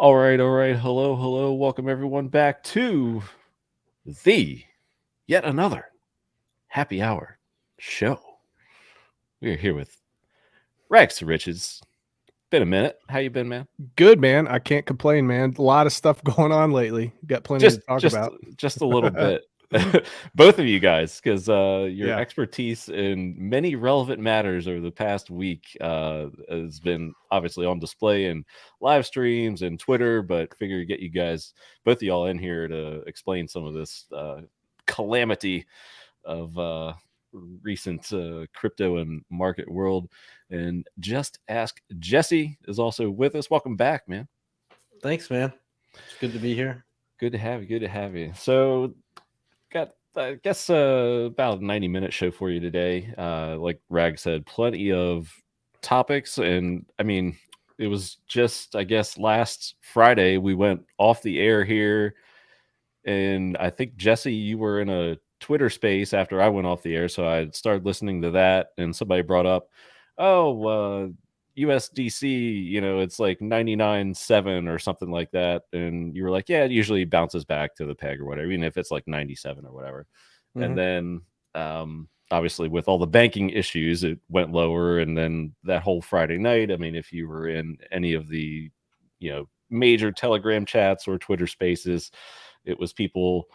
All right, all right. Hello, hello. Welcome everyone back to the yet another happy hour show. We are here with Rags to Riches. Been a minute. How you been, man? Good, man. I can't complain, man. A lot of stuff going on lately. Got plenty to Just talk just about. just a little bit. Both of you guys, because your Yeah. expertise in many relevant matters over the past week has been obviously on display in live streams and Twitter. But figure get you guys, both of y'all, in here to explain some of this calamity of recent crypto and market world. And just ask Jesse is also with us. Welcome back, man. Thanks, man. It's good to be here. Good to have you. Good to have you. So got I guess about a 90-minute show for you today. Like Rag said, plenty of topics, and I mean, it was just I guess last Friday we went off the air here, and I think Jesse, you were in a Twitter space after I went off the air, so I started listening to that, and somebody brought up, oh, USDC, it's like 99.7 or something like that. And you were like, yeah, it usually bounces back to the peg or whatever, even if it's like 97 or whatever. And then obviously with all the banking issues, it went lower. And then that whole Friday night, I mean, if you were in any of the, major Telegram chats or Twitter spaces, it was people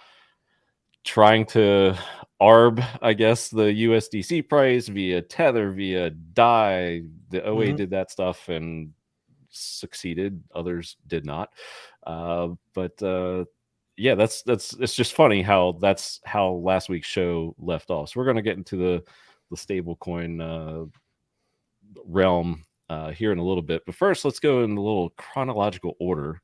trying to arb, I guess, the USDC price via Tether, via DAI. The OA did that stuff and succeeded. Others did not. But yeah, that's it's just funny how that's how last week's show left off. So we're going to get into the stablecoin realm here in a little bit. But first, let's go in a little chronological order.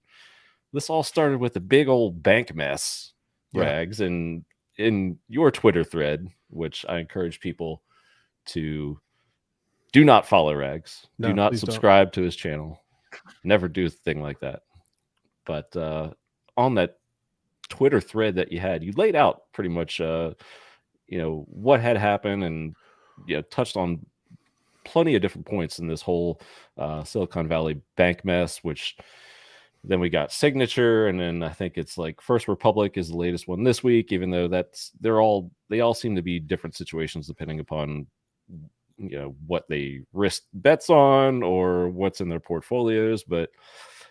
This all started with a big old bank mess, Rags, and in your Twitter thread, which I encourage people to do not follow Rags, do not subscribe to his channel, never do a thing like that. But on that Twitter thread that you had, you laid out pretty much, what had happened, and touched on plenty of different points in this whole Silicon Valley bank mess, which. Then we got Signature, and then I think it's like First Republic is the latest one this week, even though they all seem to be different situations depending upon what they risk bets on or what's in their portfolios. But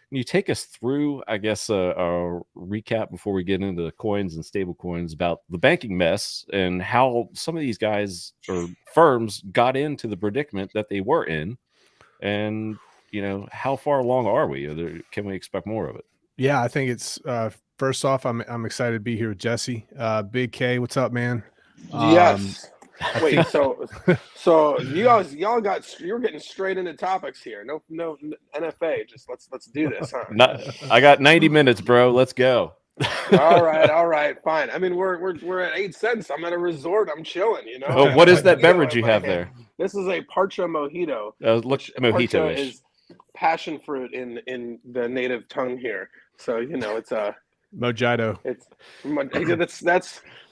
can you take us through, I guess, a recap before we get into the coins and stable coins about the banking mess and how some of these guys or firms got into the predicament that they were in, and how far along are we? Can we expect more of it? Yeah, I think it's first off, I'm excited to be here with Jesse. Big K, what's up, man? Yes. Wait, so y'all you're getting straight into topics here. No NFA. Just let's do this, huh? I got 90 minutes, bro. Let's go. all right, fine. I mean, we're at 8 cents. I'm at a resort. I'm chilling, Oh, what is that beverage you have there? This is a Parcha mojito. Looks mojito-ish. Parcha is passion fruit in the native tongue here. So it's a mojito.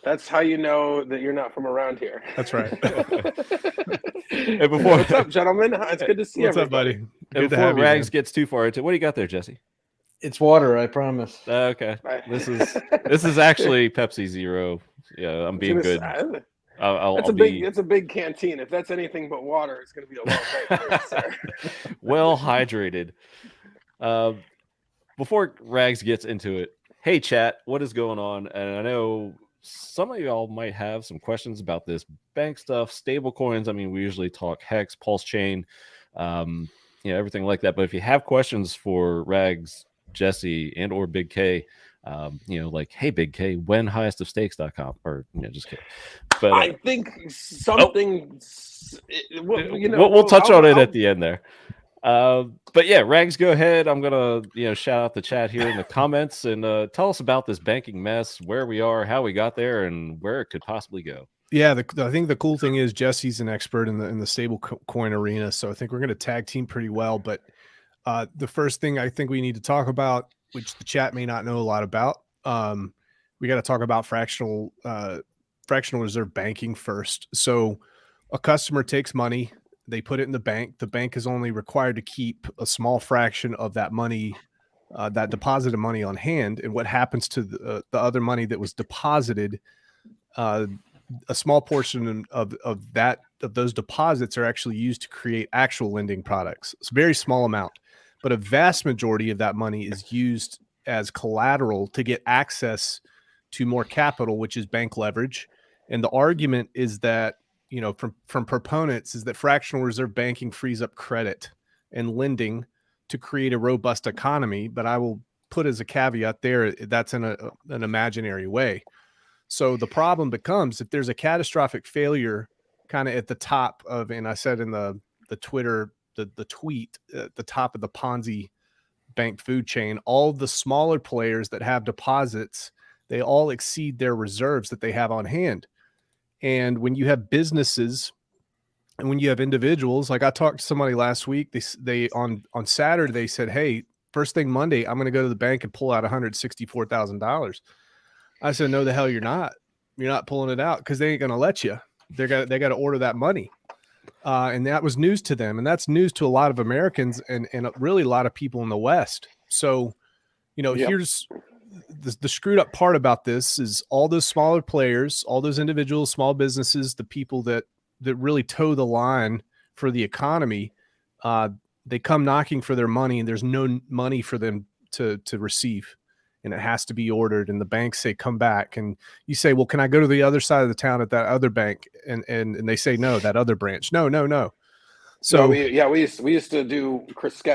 That's how you know that you're not from around here. That's right. Hey, what's up, gentlemen? It's good to see you. What's up, buddy? Good before Rags gets too far into, what do you got there, Jesse? It's water, I promise. Okay, this is actually Pepsi Zero. Yeah, I'm being good. It's a big canteen. If that's anything but water, it's going to be a long night for you, sir. Well hydrated. Before Rags gets into it, hey chat, what is going on? And I know some of y'all might have some questions about this bank stuff, stable coins. I mean, we usually talk HEX, PulseChain, everything like that. But if you have questions for Rags, Jesse, and or Big K, like, hey, Big K, when highestofstakes.com, or just kidding. But I think something. We'll touch on it at the end there. But yeah, Rags, go ahead. I'm gonna shout out the chat here in the comments and tell us about this banking mess, where we are, how we got there, and where it could possibly go. Yeah, I think the cool thing is Jesse's an expert in the stable coin arena, so I think we're going to tag team pretty well. But the first thing I think we need to talk about, which the chat may not know a lot about, we got to talk about fractional reserve banking first. So a customer takes money, they put it in the bank. The bank is only required to keep a small fraction of that money that deposited money on hand, and what happens to the other money that was deposited. A small portion of those deposits are actually used to create actual lending products. It's a very small amount, but a vast majority of that money is used as collateral to get access to more capital, which is bank leverage. And the argument is that, from proponents, is that fractional reserve banking frees up credit and lending to create a robust economy. But I will put as a caveat there, that's in an imaginary way. So the problem becomes if there's a catastrophic failure kind of at the top of, and I said in the Twitter, the tweet at the top of the Ponzi bank food chain, all the smaller players that have deposits, they all exceed their reserves that they have on hand. And when you have businesses and when you have individuals, like I talked to somebody last week, they on Saturday, they said, hey, first thing Monday, I'm going to go to the bank and pull out $164,000. I said, no, the hell you're not. You're not pulling it out because they ain't going to let you. They got to order that money. And that was news to them. And that's news to a lot of Americans and really a lot of people in the West. So, here's the screwed up part about this is all those smaller players, all those individuals, small businesses, the people that really toe the line for the economy, they come knocking for their money and there's no money for them to receive. And it has to be ordered, and the banks say, come back. And you say, well, can I go to the other side of the town at that other bank? And they say, no, that other branch. No. So no, we used to do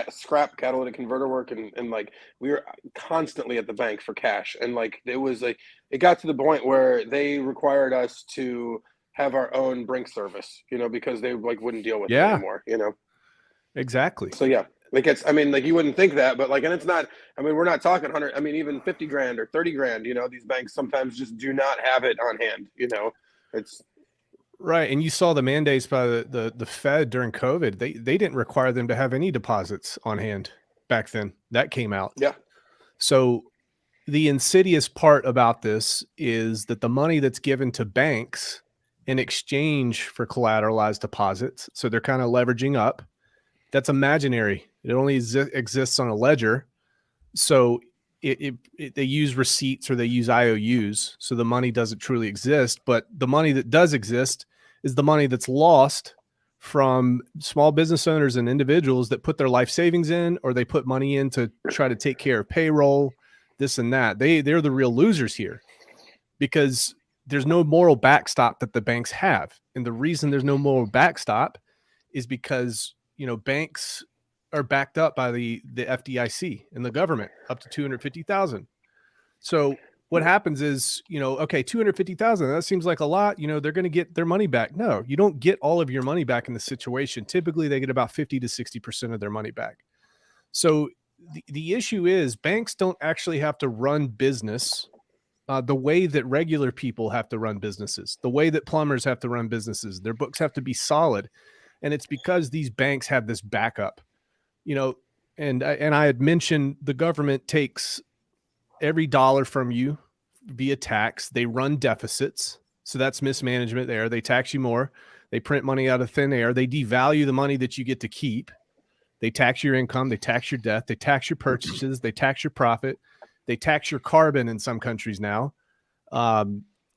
scrap catalytic converter work, and like we were constantly at the bank for cash. And like it got to the point where they required us to have our own brink service, because they wouldn't deal with it anymore, Exactly. So yeah. You wouldn't think that, but and it's not, we're not talking 100, even 50 grand or 30 grand, these banks sometimes just do not have it on hand, it's right. And you saw the mandates by the Fed during COVID. They didn't require them to have any deposits on hand back then. That came out. Yeah. So the insidious part about this is that the money that's given to banks in exchange for collateralized deposits, so they're kind of leveraging up, that's imaginary. It only exists on a ledger. So they use receipts or they use IOUs. So the money doesn't truly exist. But the money that does exist is the money that's lost from small business owners and individuals that put their life savings in, or they put money in to try to take care of payroll, this and that. They're the real losers here because there's no moral backstop that the banks have. And the reason there's no moral backstop is because banks are backed up by the FDIC and the government up to 250,000. So what happens is, okay, 250,000, that seems like a lot, they're going to get their money back. No, you don't get all of your money back in the situation. Typically they get about 50 to 60% of their money back. So the issue is banks don't actually have to run business the way that regular people have to run businesses, the way that plumbers have to run businesses. Their books have to be solid. And it's because these banks have this backup, and I had mentioned the government takes every dollar from you via tax. They run deficits. So that's mismanagement there. They tax you more. They print money out of thin air. They devalue the money that you get to keep. They tax your income. They tax your death. They tax your purchases. They tax your profit. They tax your carbon in some countries now.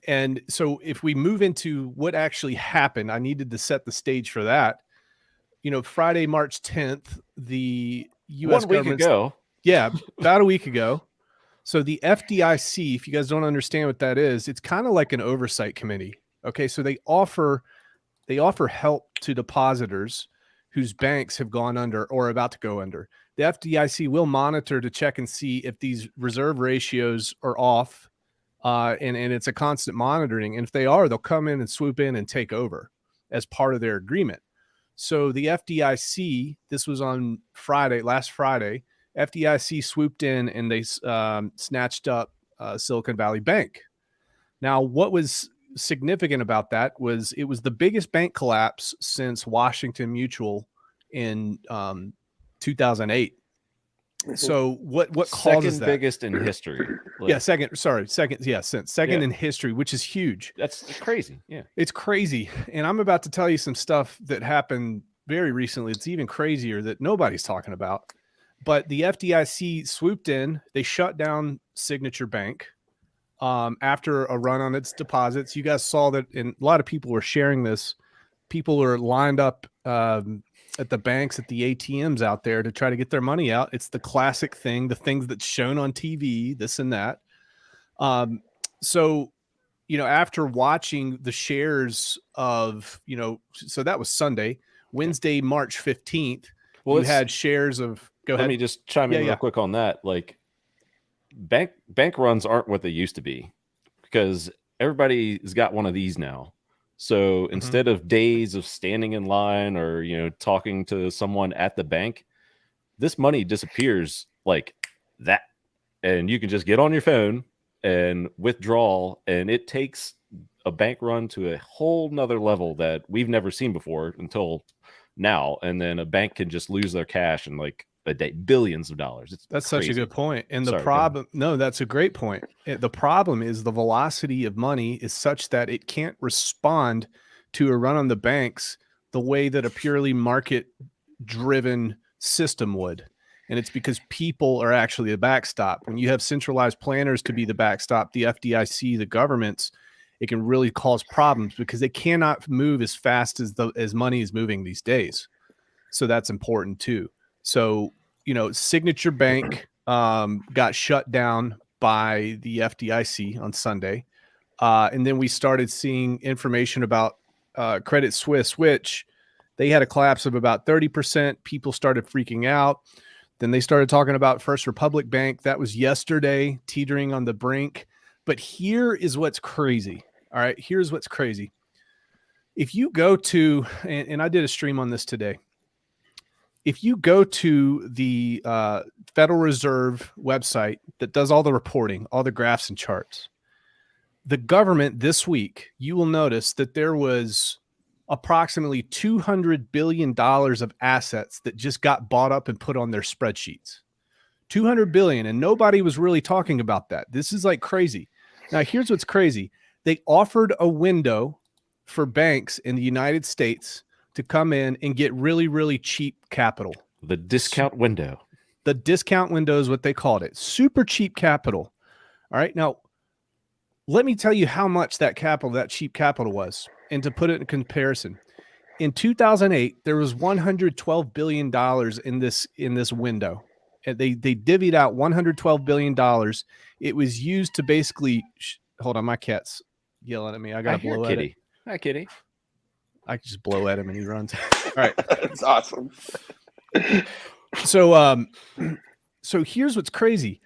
And so if we move into what actually happened, I needed to set the stage for that. Friday, March 10th, the U.S. government. Yeah, about a week ago. So the FDIC, if you guys don't understand what that is, it's kind of like an oversight committee. Okay, so they offer help to depositors whose banks have gone under or are about to go under. The FDIC will monitor to check and see if these reserve ratios are off. And it's a constant monitoring. And if they are, they'll come in and swoop in and take over as part of their agreement. So the FDIC, this was on last Friday, FDIC swooped in and they snatched up Silicon Valley Bank. Now, what was significant about that was it was the biggest bank collapse since Washington Mutual in 2008. So what causes second that? biggest in history? Second in history, which is huge. That's crazy. Yeah, it's crazy. And I'm about to tell you some stuff that happened very recently. It's even crazier that nobody's talking about. But the FDIC swooped in. They shut down Signature Bank after a run on its deposits. You guys saw that, and a lot of people were sharing this. People are lined up at the banks, at the ATMs out there to try to get their money out. It's the classic thing, the things that's shown on TV, this and that. So, after watching the shares of, so that was Sunday, Wednesday, March 15th, you had shares of, go ahead. Let me just chime in real quick on that. Like, bank runs aren't what they used to be, because everybody's got one of these now. So instead of days of standing in line or, talking to someone at the bank, this money disappears like that. And you can just get on your phone and withdraw, and it takes a bank run to a whole nother level that we've never seen before until now. And then a bank can just lose their cash in like a day, billions of dollars. That's crazy. Such a good point. And the problem, no, that's a great point. The problem is the velocity of money is such that it can't respond to a run on the banks the way that a purely market driven system would. And it's because people are actually the backstop. When you have centralized planners to be the backstop, the FDIC, the governments, it can really cause problems because they cannot move as fast as money is moving these days. So that's important too. So, Signature Bank got shut down by the FDIC on Sunday. And then we started seeing information about Credit Suisse, which they had a collapse of about 30%. People started freaking out. Then they started talking about First Republic Bank. That was yesterday, teetering on the brink. But here is what's crazy. All right, here's what's crazy. If you go to, and I did a stream on this today. If you go to the Federal Reserve website that does all the reporting, all the graphs and charts, the government this week, you will notice that there was approximately $200 billion of assets that just got bought up and put on their spreadsheets. $200 billion, and nobody was really talking about that. This is like crazy. Now, here's what's crazy. They offered a window for banks in the United States to come in and get really, really cheap capital. The discount window. The discount window is what they called it. Super cheap capital. All right. Now, let me tell you how much that cheap capital was. And to put it in comparison, in 2008, there was $112 billion in this window. And they divvied out $112 billion. It was used to basically, hold on, my cat's yelling at me. I got to blow at it. Hi, kitty. I can just blow at him and he runs. All right. That's awesome. So here's what's crazy.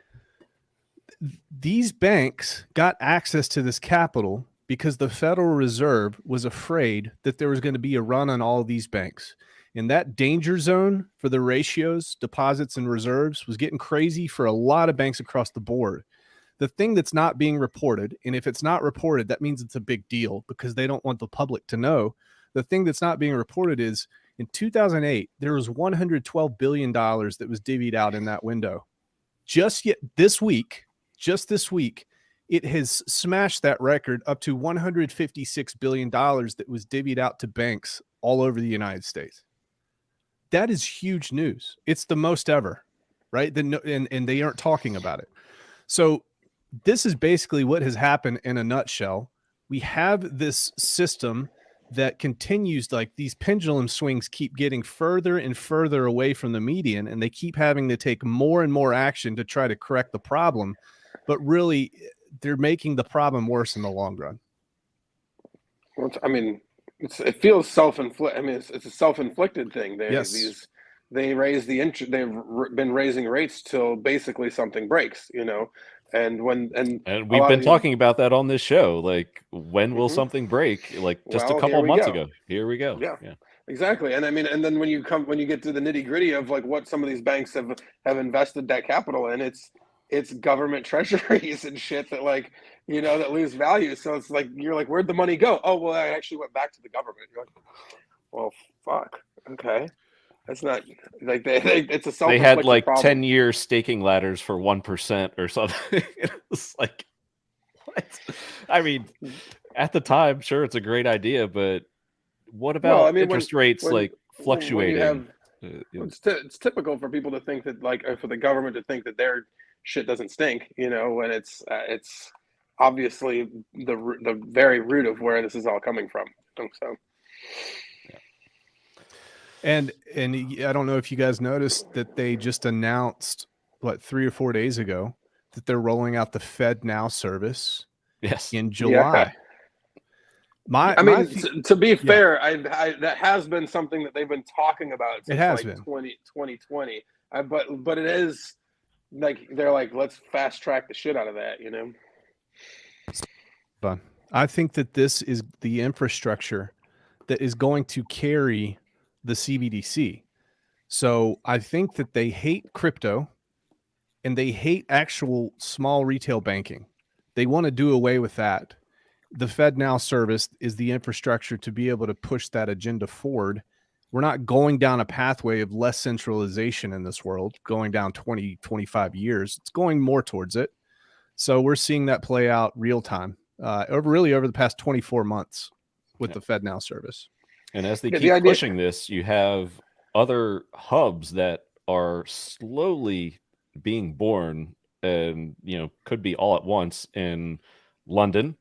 These banks got access to this capital because the Federal Reserve was afraid that there was going to be a run on all of these banks. And that danger zone for the ratios, deposits, and reserves was getting crazy for a lot of banks across the board. The thing that's not being reported, and if it's not reported, that means it's a big deal because they don't want the public to know. The thing that's not being reported is in 2008, there was $112 billion that was divvied out in that window. Just this week, it has smashed that record up to $156 billion that was divvied out to banks all over the United States. That is huge news. It's the most ever, right? And they aren't talking about it. So this is basically what has happened in a nutshell. We have this system that continues, like these pendulum swings keep getting further and further away from the median, and they keep having to take more and more action to try to correct the problem. But really, they're making the problem worse in the long run. Well, I mean, it feels self-inflicted. I mean, it's a self-inflicted thing. They raise the interest. They've been raising rates till basically something breaks, And we've been talking about that on this show. Like, when will something break? Like just a couple months ago. Here we go. Yeah, exactly. And I mean, and then when you get to the nitty gritty of like what some of these banks have invested that capital in, it's government treasuries and shit that that lose value. So it's like, you're like, where'd the money go? Oh, well, I actually went back to the government. You're like, well, fuck. Okay. That's not like it's a self-inflicted They had like problem. 10-year staking ladders for 1% or something. It's like, what? I mean, at the time, sure, it's a great idea, but what about interest rates fluctuating? It's typical for people to think that, like, for the government to think that their shit doesn't stink, when it's obviously the very root of where this is all coming from. So. And I don't know if you guys noticed that they just announced 3 or 4 days ago that they're rolling out the Fed Now service. Yes. In July. Yeah. To be fair, I that has been something that they've been talking about since 2020. But it is like they're like, let's fast track the shit out of that, Fun. I think that this is the infrastructure that is going to carry the CBDC. So I think that they hate crypto and they hate actual small retail banking. They want to do away with that. The Fed Now service is the infrastructure to be able to push that agenda forward. We're not going down a pathway of less centralization in this world, going down 20, 25 years. It's going more towards it. So we're seeing that play out real time, over the past 24 months with the Fed Now service. And as they keep pushing this, you have other hubs that are slowly being born and, could be all at once in London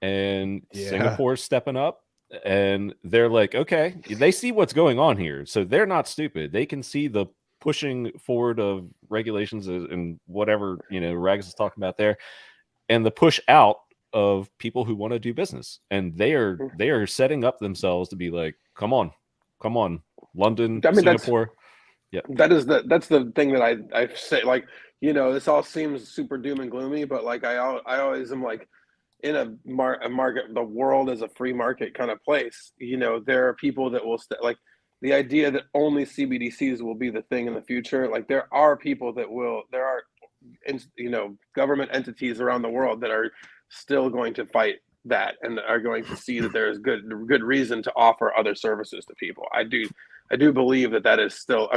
and Singapore stepping up. And they're like, okay, they see what's going on here. So they're not stupid. They can see the pushing forward of regulations and whatever, Rags is talking about there, and the push out of people who want to do business. And they are setting up themselves to be like, come on, London, Singapore. Yeah, that's the thing that I say, like, this all seems super doom and gloomy, but like I always am like, in a market, the world is a free market kind of place. There are people that will like the idea that only CBDCs will be the thing in the future. Like there are people that will, there are, government entities around the world that are still going to fight that and are going to see that there is good reason to offer other services to people. I do believe that is still,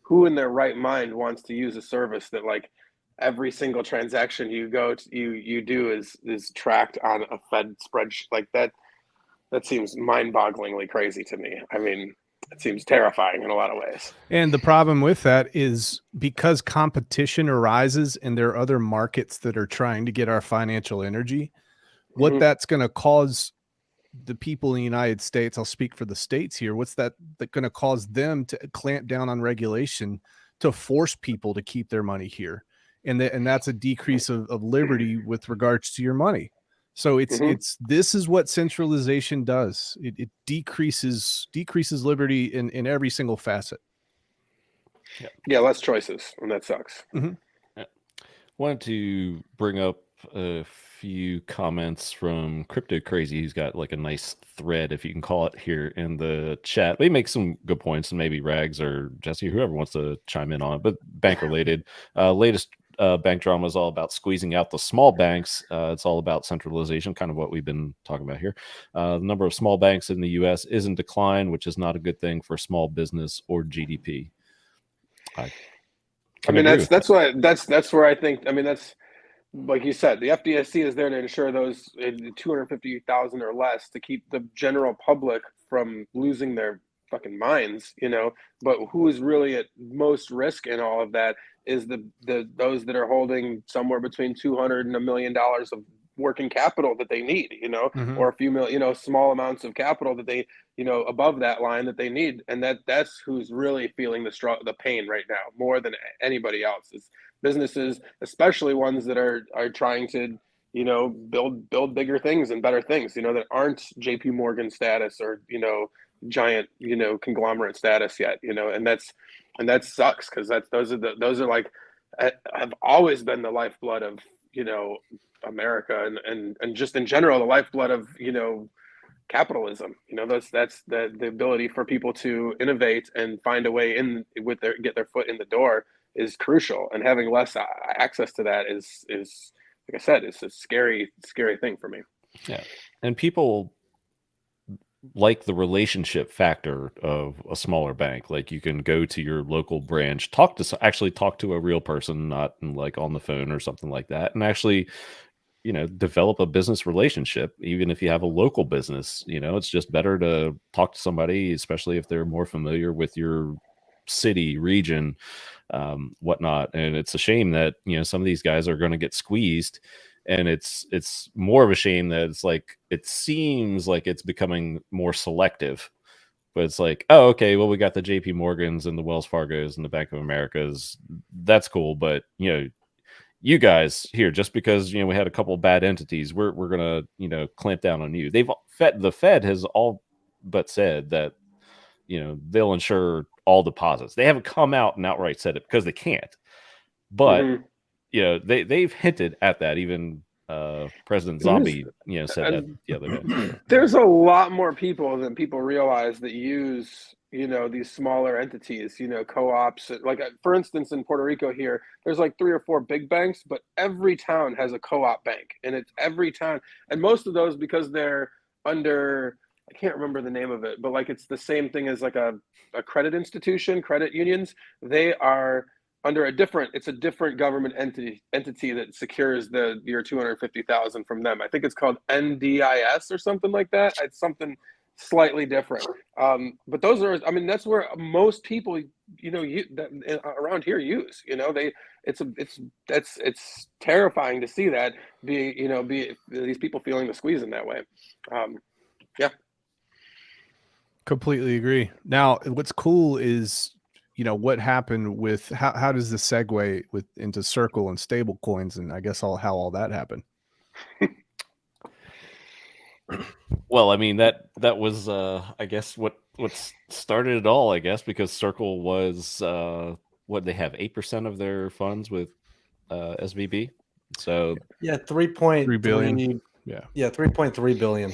who in their right mind wants to use a service that like every single transaction you do is tracked on a Fed spreadsheet like that? That seems mind-bogglingly crazy to me. It seems terrifying in a lot of ways. And the problem with that is because competition arises and there are other markets that are trying to get our financial energy, what that's going to cause the people in the United States, I'll speak for the states here, what's that going to cause them to clamp down on regulation to force people to keep their money here? And that's a decrease of liberty with regards to your money. So this is what centralization does. It decreases liberty in every single facet. Yeah, less choices, and that sucks. Wanted to bring up a few comments from Crypto Crazy, who's got like a nice thread, if you can call it, here in the chat. They make some good points, and maybe Rags or Jesse, whoever wants to chime in on it, but bank related. Latest bank drama is all about squeezing out the small banks. It's all about centralization, kind of what we've been talking about here. The number of small banks in the U.S. is in decline, which is not a good thing for small business or GDP. That's where I think. That's like you said, the FDIC is there to ensure those 250,000 or less to keep the general public from losing their fucking minds, But who is really at most risk in all of that is those that are holding somewhere between $200 and $1 million of working capital that they need, or a few million, small amounts of capital that they, above that line that they need, and that's who's really feeling the pain right now more than anybody else. Is businesses, especially ones that are trying to, build bigger things and better things, that aren't JP Morgan status or giant conglomerate status yet, and that sucks because those are like have always been the lifeblood of America and just in general the lifeblood of capitalism. That's the ability for people to innovate and find a way in get their foot in the door is crucial, and having less access to that is like I said, it's a scary thing for me. Yeah, and people like the relationship factor of a smaller bank. Like you can go to your local branch, talk to a real person, not like on the phone or something like that, and actually develop a business relationship. Even if you have a local business, it's just better to talk to somebody, especially if they're more familiar with your city, region, whatnot. And it's a shame that, you know, some of these guys are going to get squeezed. And it's more of a shame that it's like, it seems like it's becoming more selective. But it's like, oh, okay, well, we got the JP Morgans and the Wells Fargos and the Bank of Americas. That's cool. But, you know, you guys here, just because, you know, we had a couple of bad entities, we're going to, you know, clamp down on you. The Fed has all but said that, you know, they'll insure all deposits. They haven't come out and outright said it because they can't. But, you know, they've hinted at that. Even President Zombie, you know, said that the other day. There's a lot more people than people realize that use, you know, these smaller entities, you know, co-ops. Like, for instance, in Puerto Rico here, there's like 3 or 4 big banks, but every town has a co-op bank, and it's every town. And most of those, because they're under, I can't remember the name of it, but like it's the same thing as like a credit institution, credit unions. They are under a different government entity that secures your 250,000 from them. I think it's called NDIS or something like that. It's something slightly different. But those are, I mean, that's where most people, you know, around here use. You know, it's terrifying to see that be these people feeling the squeeze in that way. Yeah. Completely agree. Now, what's cool is, you know, what happened with how does this segue into Circle and stable coins, and I guess how all that happened. Well, I mean, that was I guess what started it all, I guess, because Circle was what they have 8% of their funds with SVB. So yeah, 3.3 billion. Yeah, $3.3 billion.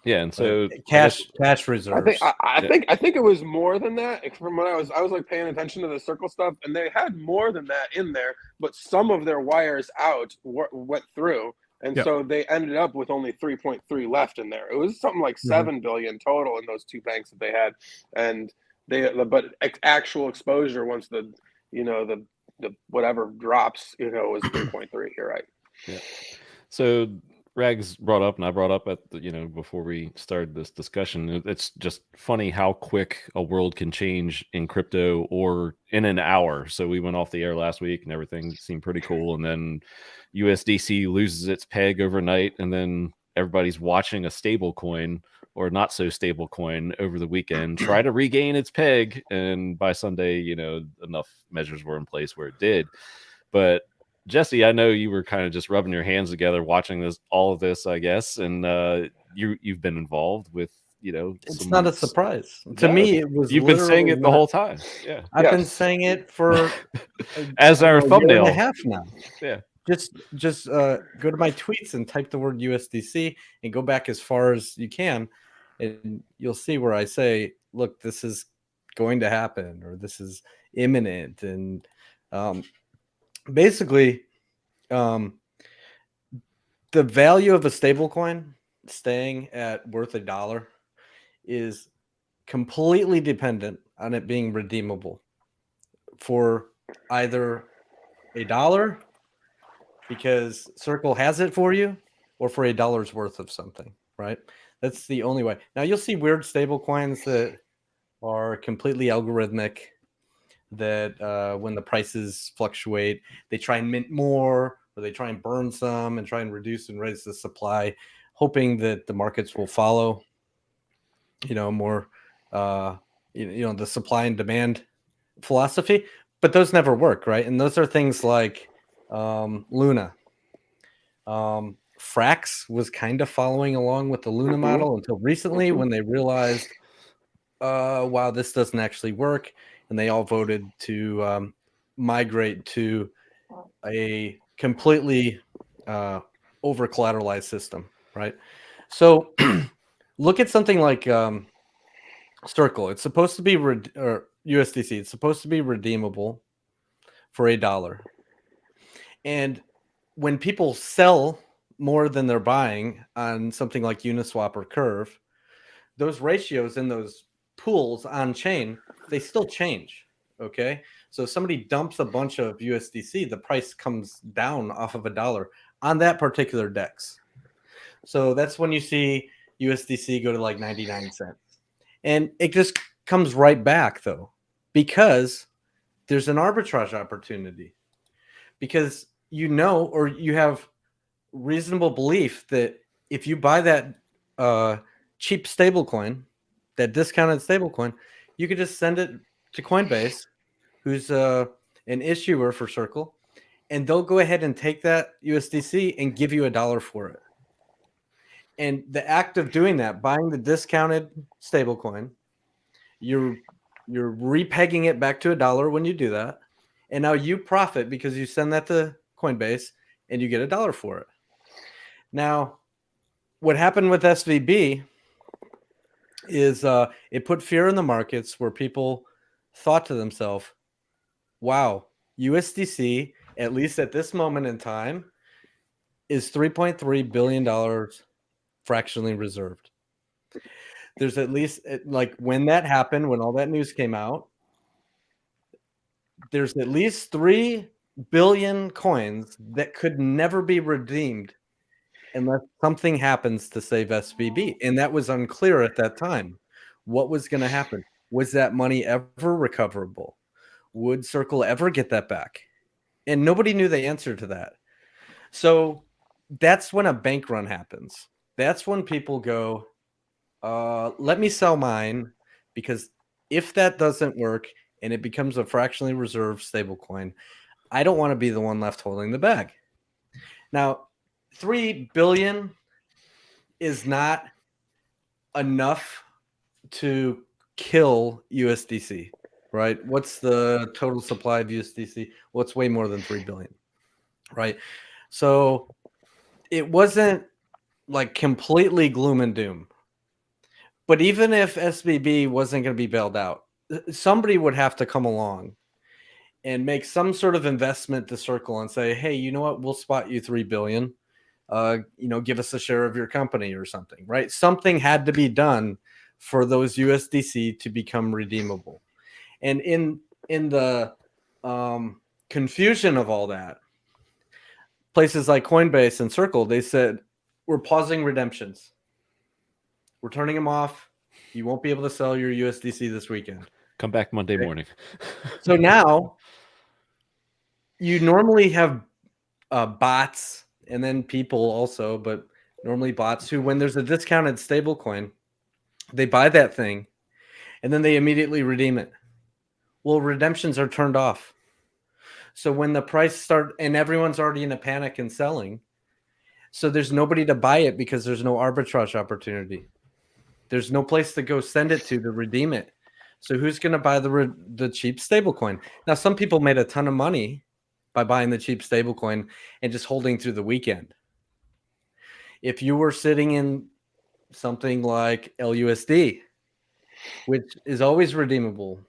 Yeah, and so cash reserves. I think it was more than that. From when I was like paying attention to the Circle stuff, and they had more than that in there, but some of their wires out went through, and so they ended up with only 3.3 left in there. It was something like 7 billion total in those 2 banks that they had, and but actual exposure once the whatever drops, you know, was 3.3. You're right. Yeah. So Rags brought up, and I brought up at the, you know, before we started this discussion, it's just funny how quick a world can change in crypto or in an hour. So we went off the air last week and everything seemed pretty cool. And then USDC loses its peg overnight. And then everybody's watching a stable coin or not so stable coin over the weekend try to regain its peg. And by Sunday, you know, enough measures were in place where it did. But Jesse, I know you were kind of just rubbing your hands together watching all of this, I guess, and you've been involved with, you know, it's not a surprise to me. It was you've been saying it the whole time. Yeah, I've been saying it for as our thumbnail. Year and a half now. Yeah, just go to my tweets and type the word USDC and go back as far as you can, and you'll see where I say, look, this is going to happen, or this is imminent, and basically, the value of a stable coin staying at worth $1 is completely dependent on it being redeemable for either $1 because Circle has it for you, or for $1 worth of something, right? That's the only way. Now you'll see weird stable coins that are completely algorithmic, that when the prices fluctuate, they try and mint more, or they try and burn some and try and reduce and raise the supply, hoping that the markets will follow, you know, more, you know, the supply and demand philosophy. But those never work, right? And those are things like Luna. Frax was kind of following along with the Luna model until recently, when they realized, wow, this doesn't actually work. And they all voted to migrate to a completely over collateralized system, right? So look at something like Circle. It's supposed to be or USDC. It's supposed to be redeemable for $1. And when people sell more than they're buying on something like Uniswap or Curve, those ratios in those pools on chain, they still change. Okay, so if somebody dumps a bunch of USDC, the price comes down off of $1 on that particular DEX. So that's when you see USDC go to like 99 cents, and it just comes right back though. because there's an arbitrage opportunity. Because or you have reasonable belief that if you buy that cheap stablecoin, that discounted stablecoin, you could just send it to Coinbase, who's an issuer for Circle, and they'll go ahead and take that USDC and give you $1 for it. And the act of doing that, buying the discounted stablecoin, you're repegging it back to $1 when you do that, and now you profit because you send that to Coinbase and you get $1 for it. Now, what happened with SVB is it put fear in the markets where people thought to themselves, wow, USDC, at least at this moment in time, is $3.3 billion fractionally reserved. There's at least, like, when that happened, when all that news came out, there's at least 3 billion coins that could never be redeemed unless something happens to save SVB. And that was unclear at that time. What was going to happen? Was that money ever recoverable? Would Circle ever get that back? And nobody knew the answer to that. So that's when a bank run happens. That's when people go, let me sell mine, because if that doesn't work and it becomes a fractionally reserved stablecoin, I don't want to be the one left holding the bag. Now, 3 billion is not enough to kill USDC, right? What's the total supply of USDC? Well, it's way more than 3 billion, right? So it wasn't like completely gloom and doom. But even if SVB wasn't going to be bailed out, somebody would have to come along and make some sort of investment to Circle and say, hey, you know what? We'll spot you 3 billion. Give us a share of your company or something, right? Something had to be done for those USDC to become redeemable. And in the confusion of all that, places like Coinbase and Circle, they said, we're pausing redemptions. We're turning them off. You won't be able to sell your USDC this weekend. Come back Monday morning. So now you normally have bots and then people also, but normally bots who, when there's a discounted stable coin, they buy that thing and then they immediately redeem it. Well, redemptions are turned off. So when the price starts and everyone's already in a panic and selling, so there's nobody to buy it because there's no arbitrage opportunity. There's no place to go send it to redeem it. So who's going to buy the cheap stablecoin? Now, some people made a ton of money by buying the cheap stablecoin and just holding through the weekend. If you were sitting in something like LUSD, which is always redeemable,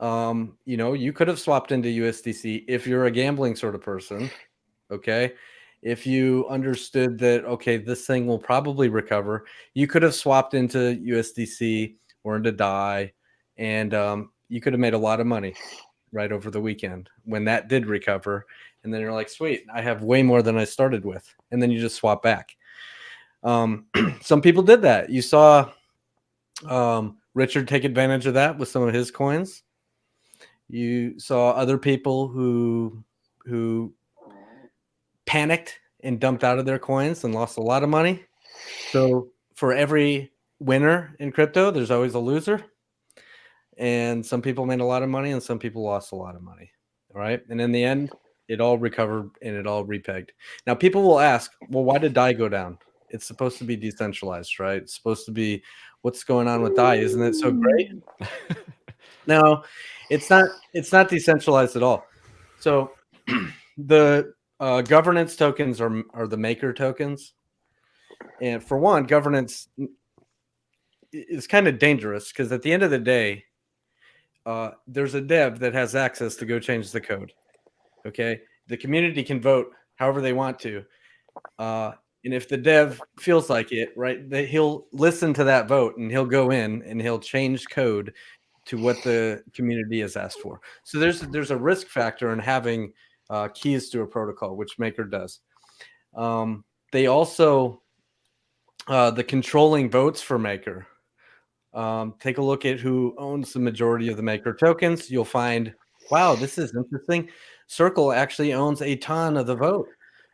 you could have swapped into USDC if you're a gambling sort of person. Okay. If you understood that, okay, this thing will probably recover, you could have swapped into USDC or into DAI, and you could have made a lot of money right over the weekend when that did recover. And then you're like, sweet, I have way more than I started with. And then you just swap back. Some people did that. You saw Richard take advantage of that with some of his coins. You saw other people who panicked and dumped out of their coins and lost a lot of money. So for every winner in crypto, there's always a loser. And some people made a lot of money and some people lost a lot of money. All right. And in the end, it all recovered and it all repegged. Now, people will ask, well, why did DAI go down? It's supposed to be decentralized, right? It's supposed to be, what's going on with DAI? Isn't it so great? No, it's not decentralized at all. So the governance tokens are the maker tokens. And for one, governance is kind of dangerous because at the end of the day, there's a dev that has access to go change the code. Okay. The community can vote however they want to. And if the dev feels like it, right, he'll listen to that vote and he'll go in and he'll change code to what the community has asked for. So there's a risk factor in having keys to a protocol, which Maker does. They also, the controlling votes for Maker take a look at who owns the majority of the Maker tokens. You'll find, wow, this is interesting. Circle actually owns a ton of the vote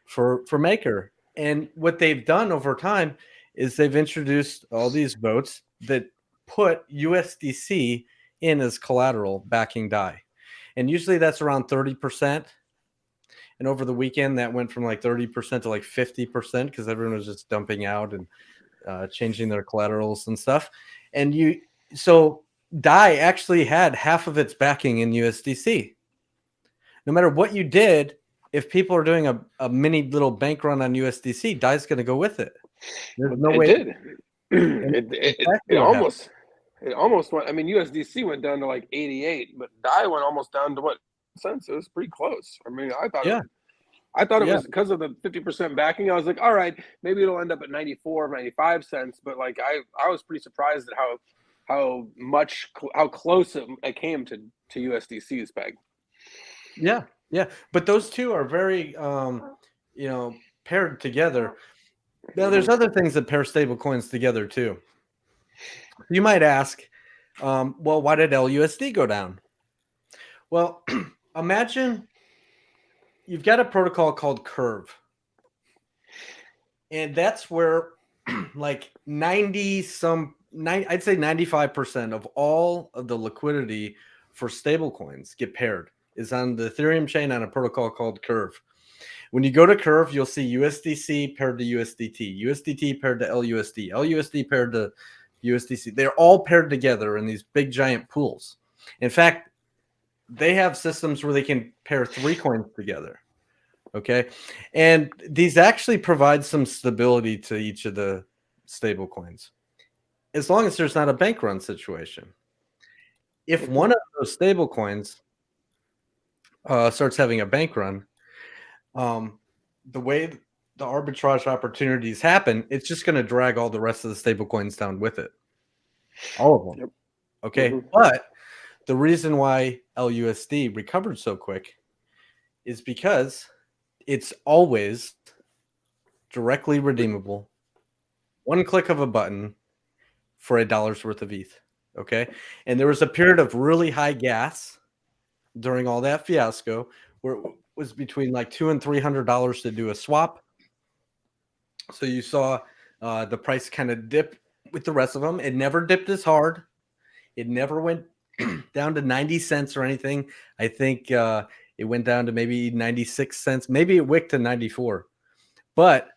for Maker. And what they've done over time is they've introduced all these votes that put USDC in as collateral backing DAI. And usually that's around 30%. And over the weekend, that went from like 30% to like 50% because everyone was just dumping out and changing their collaterals and stuff. And so DAI actually had half of its backing in USDC. No matter what you did, if people are doing a mini little bank run on USDC, DAI's going to go with it. There's no way. Did. It almost went. I mean, USDC went down to like 88, but DAI went almost down to what cents? It was pretty close. I mean, I thought it was because of the 50% backing. I was like, all right, maybe it'll end up at 94, 95 cents. But like, I was pretty surprised at how close it came to USDC's peg. Yeah. But those two are very, paired together. Now, there's other things that pair stable coins together too. You might ask, well, why did LUSD go down? Well, imagine you've got a protocol called Curve. And that's where like I'd say 95% of all of the liquidity for stable coins get paired is on the Ethereum chain on a protocol called Curve. When you go to Curve, you'll see USDC paired to USDT, USDT paired to LUSD, LUSD paired to USDC. They're all paired together in these big giant pools. In fact, they have systems where they can pair 3 coins together. Okay. And these actually provide some stability to each of the stable coins, as long as there's not a bank run situation. If one of those stable coins starts having a bank run, the way the arbitrage opportunities happen, it's just going to drag all the rest of the stable coins down with it. All of them. Yep. Okay. Mm-hmm. But the reason why LUSD recovered so quick is because it's always directly redeemable. One click of a button for $1 worth of ETH. Okay. And there was a period of really high gas during all that fiasco where it was between like $200 and $300 to do a swap. So you saw the price kind of dip with the rest of them. It never dipped as hard. It never went down to 90 cents or anything. I think it went down to maybe 96 cents. Maybe it wicked to 94. But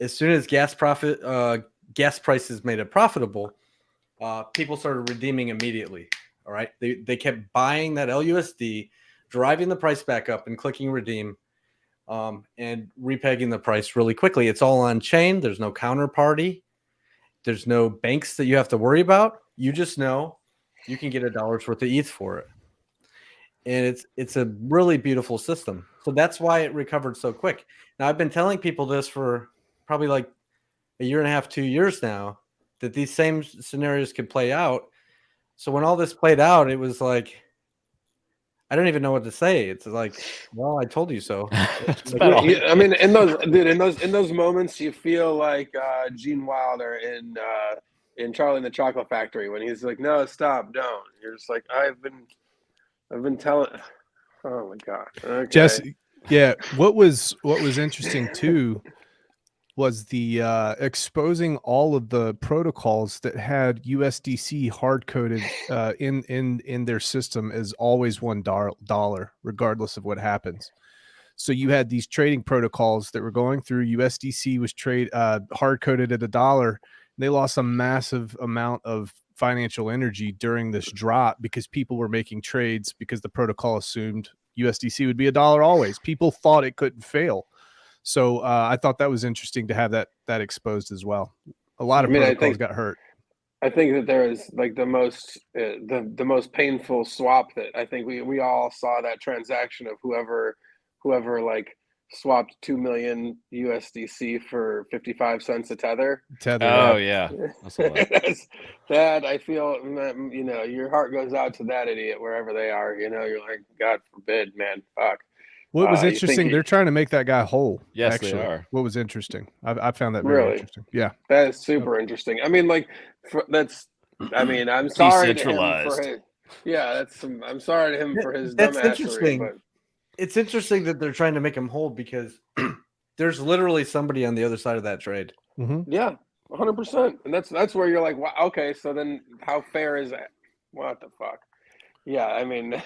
as soon as gas prices made it profitable, people started redeeming immediately. All right. They kept buying that LUSD, driving the price back up and clicking redeem, and repegging the price really quickly. It's all on chain. There's no counterparty. There's no banks that you have to worry about. You just know you can get $1 worth of ETH for it. And it's a really beautiful system. So that's why it recovered so quick. Now, I've been telling people this for probably like a year and a half, 2 years now, that these same scenarios could play out. So when all this played out, it was like, I don't even know what to say. It's like, well, I told you so. I mean, in those moments, you feel like Gene Wilder in Charlie and the Chocolate Factory when he's like, "No, stop, don't." You're just like, I've been telling. Oh my god, okay. Jesse. Yeah, what was interesting too was the exposing all of the protocols that had USDC hard coded in their system as always $1, regardless of what happens. So you had these trading protocols that were going through. USDC was hard coded at $1. And they lost a massive amount of financial energy during this drop because people were making trades because the protocol assumed USDC would be $1 always. People thought it couldn't fail. So I thought that was interesting to have that exposed as well. A lot of protocols got hurt. I think that there is like the most painful swap that I think we all saw that transaction of whoever like swapped 2 million USDC for 55 cents a tether. Oh yeah, that I feel, you know, your heart goes out to that idiot wherever they are. You know, you're like, God forbid, man, fuck. What was interesting, they're trying to make that guy whole. Yes, actually. They are. What was interesting, I found that very interesting. Yeah, that is super interesting. I mean, like that's I mean, I'm sorry to him Decentralized. for his. Yeah, I'm sorry to him for his That's dumbassery. interesting. But It's interesting that they're trying to make him whole because there's literally somebody on the other side of that trade. yeah, 100%. And that's where you're like, wow, okay, so then how fair is that? What the fuck? Yeah, I mean,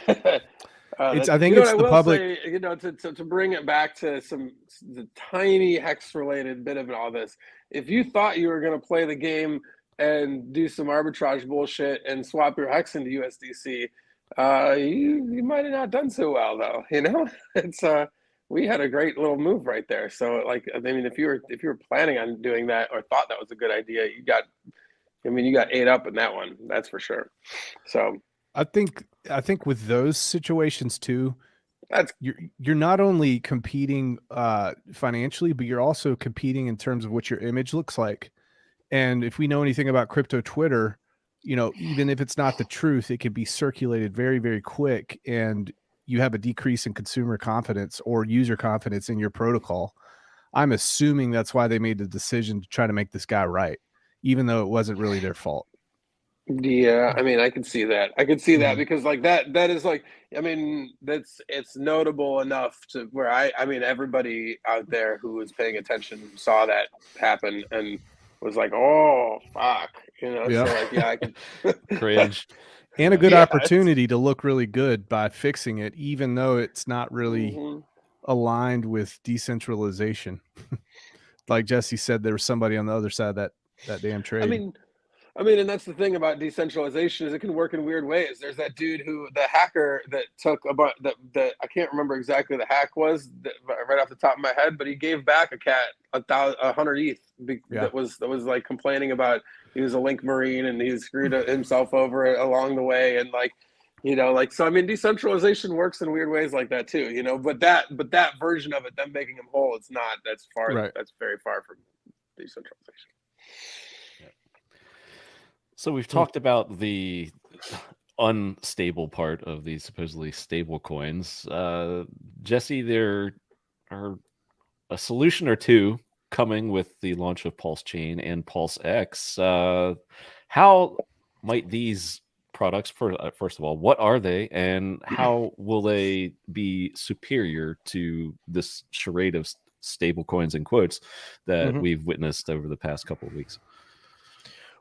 It's I think it's the public. say, to bring it back to the tiny hex related bit of all this. If you thought you were going to play the game and do some arbitrage bullshit and swap your hex into USDC, you might have not done so well though. It's we had a great little move right there. So like, I mean, if you were planning on doing that or thought that was a good idea, you got ate up in that one. That's for sure. So I think with those situations too, that's you're not only competing financially, but you're also competing in terms of what your image looks like. And if we know anything about crypto Twitter, even if it's not the truth, it can be circulated very, very quick, and you have a decrease in consumer confidence or user confidence in your protocol. I'm assuming that's why they made the decision to try to make this guy right, even though it wasn't really their fault. Yeah, I mean, I can see that. Because like that is like, I mean, it's notable enough to where I mean, everybody out there who was paying attention saw that happen and was like, oh fuck, Yep. So like, yeah, I can Cringe. And a good opportunity to look really good by fixing it, even though it's not really aligned with decentralization. Like Jesse said, there was somebody on the other side of that damn trade. I mean, and that's the thing about decentralization is it can work in weird ways. There's that dude the hacker that took about that I can't remember exactly the hack was right off the top of my head, but he gave back a cat 100 ETH that was like complaining about he was a link marine and he screwed himself over along the way, and like, so I mean, decentralization works in weird ways like that too, but that version of it, them making him whole, it's not. That's very far from decentralization. So we've talked about the unstable part of the supposedly stable coins. Jesse, there are a solution or two coming with the launch of PulseChain and PulseX. How might these products, first of all, what are they, and how will they be superior to this charade of stable coins in quotes that we've witnessed over the past couple of weeks?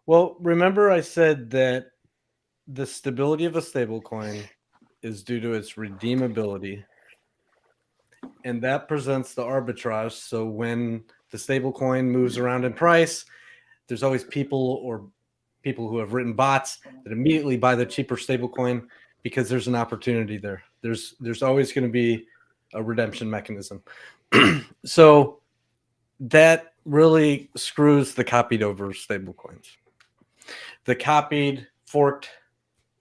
Well, remember I said that the stability of a stablecoin is due to its redeemability, and that presents the arbitrage. So when the stablecoin moves around in price, there's always people who have written bots that immediately buy the cheaper stablecoin because there's an opportunity there. There's always going to be a redemption mechanism. So that really screws the copied over stablecoins. The copied, forked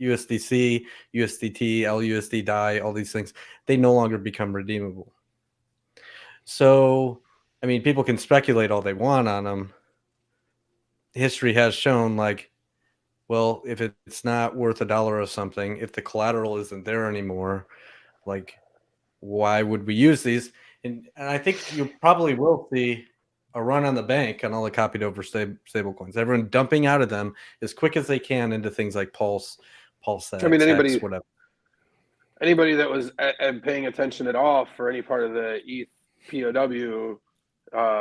USDC, USDT, LUSD, DAI, all these things, they no longer become redeemable. So, I mean, people can speculate all they want on them. History has shown, like, well, if it's not worth $1 or something, if the collateral isn't there anymore, like, why would we use these? And I think you probably will see a run on the bank on all the copied over stable coins. Everyone dumping out of them as quick as they can into things like PulseX, I mean, HEX, whatever. Anybody that was paying attention at all for any part of the ETH POW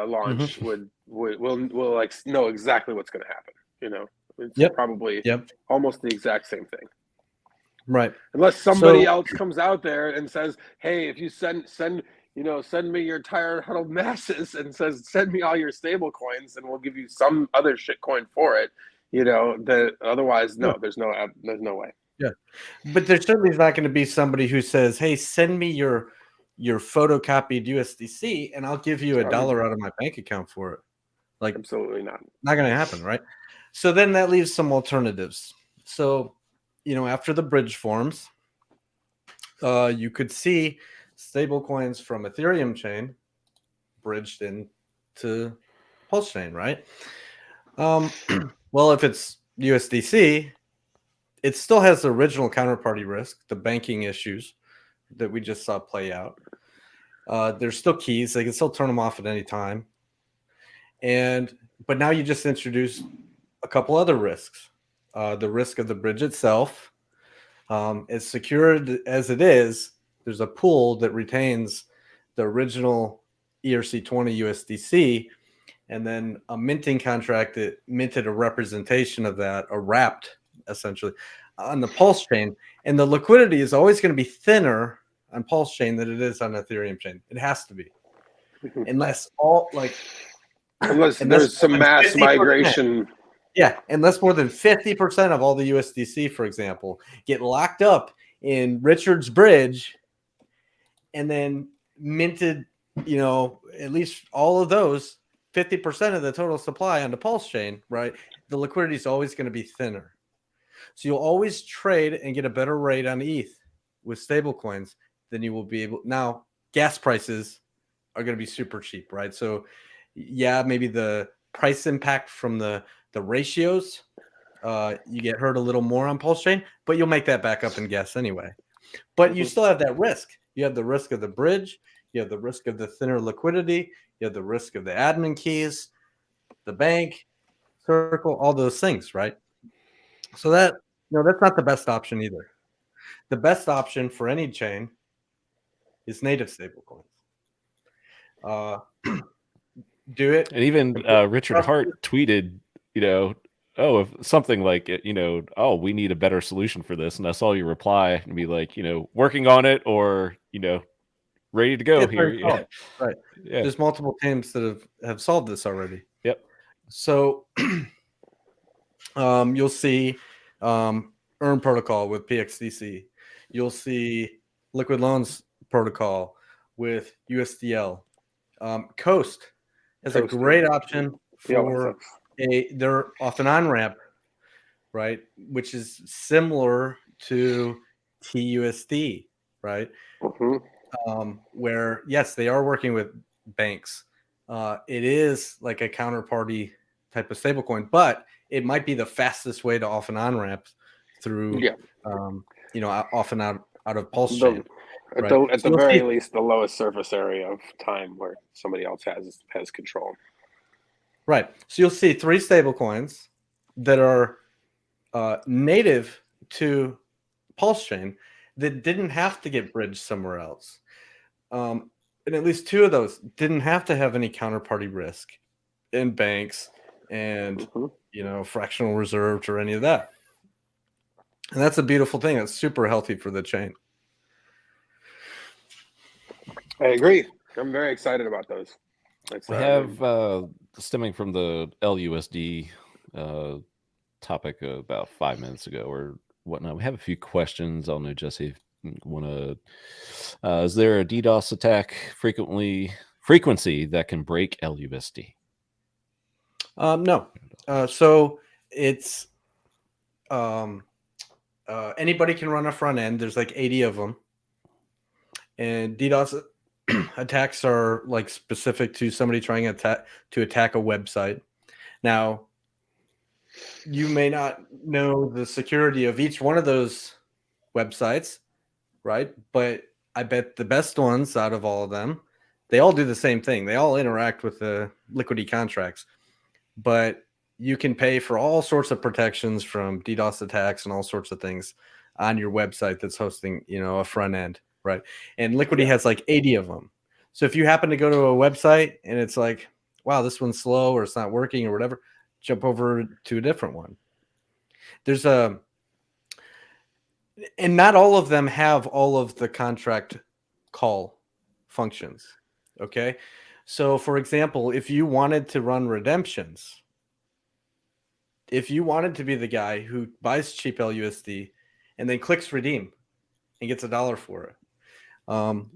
launch will like know exactly what's going to happen. It's probably almost the exact same thing, right? Unless somebody else comes out there and says, "Hey, if you send me your tired huddled masses and send me all your stable coins and we'll give you some other shit coin for it," that otherwise, no, there's no way. Yeah. But there certainly is not going to be somebody who says, "Hey, send me your photocopied USDC and I'll give you $1 out of my bank account for it." Like, absolutely not. Not going to happen, right? So then that leaves some alternatives. So, after the bridge forms, you could see stable coins from Ethereum chain bridged into PulseChain, right? Well, if it's USDC, it still has the original counterparty risk, the banking issues that we just saw play out. There's still keys. They can still turn them off at any time. But now you just introduce a couple other risks. the risk of the bridge itself. As secured as it is, there's a pool that retains the original ERC20 USDC, and then a minting contract that minted a representation of that, or wrapped essentially, on the PulseChain. And the liquidity is always going to be thinner on PulseChain than it is on Ethereum chain. It has to be, unless there's some mass 50%. migration. Yeah, unless more than 50% of all the USDC, for example, get locked up in Richard's bridge and then minted, at least all of those, 50% of the total supply on the PulseChain, right? The liquidity is always going to be thinner. So you'll always trade and get a better rate on ETH with stablecoins than you will be able. Now, gas prices are going to be super cheap, right? So yeah, maybe the price impact from the ratios, you get hurt a little more on PulseChain, but you'll make that back up in gas anyway. But you still have that risk. You have the risk of the bridge. You have the risk of the thinner liquidity. You have the risk of the admin keys, the bank, circle, all those things, right? So that's not the best option either. The best option for any chain is native stablecoins. Do it. And even Richard Hart tweeted, if something like, we need a better solution for this. And I saw your reply and be like, working on it, or, ready to go here. Yeah. Right. Yeah. There's multiple teams that have solved this already. Yep. So you'll see Earn protocol with PXDC. You'll see Liquid Loans protocol with USDL. Coast is a great option for they're off and on ramp, right? Which is similar to TUSD, right? Where yes, they are working with banks. It is like a counterparty type of stablecoin, but it might be the fastest way to off and on ramp through, off and out of PulseChain. At the very least, the lowest surface area of time where somebody else has control. Right. So you'll see 3 stablecoins that are native to PulseChain that didn't have to get bridged somewhere else. And at least 2 of those didn't have to have any counterparty risk in banks and, fractional reserves or any of that. And that's a beautiful thing. It's super healthy for the chain. I agree. I'm very excited about those. We have stemming from the LUSD topic about 5 minutes ago or whatnot. We have a few questions. I'll know, Jesse, if you want to. Is there a DDoS attack frequency that can break LUSD? No. So it's anybody can run a front end. There's like 80 of them, and DDoS attacks are like specific to somebody trying to attack a website. Now, you may not know the security of each one of those websites, right? But I bet the best ones out of all of them, they all do the same thing. They all interact with the liquidity contracts, but you can pay for all sorts of protections from DDoS attacks and all sorts of things on your website that's hosting, a front end. Right. And Liquidity has like 80 of them. So if you happen to go to a website and it's like, wow, this one's slow or it's not working or whatever, jump over to a different one. And not all of them have all of the contract call functions. Okay. So for example, if you wanted to run redemptions, if you wanted to be the guy who buys cheap LUSD and then clicks redeem and gets $1 for it,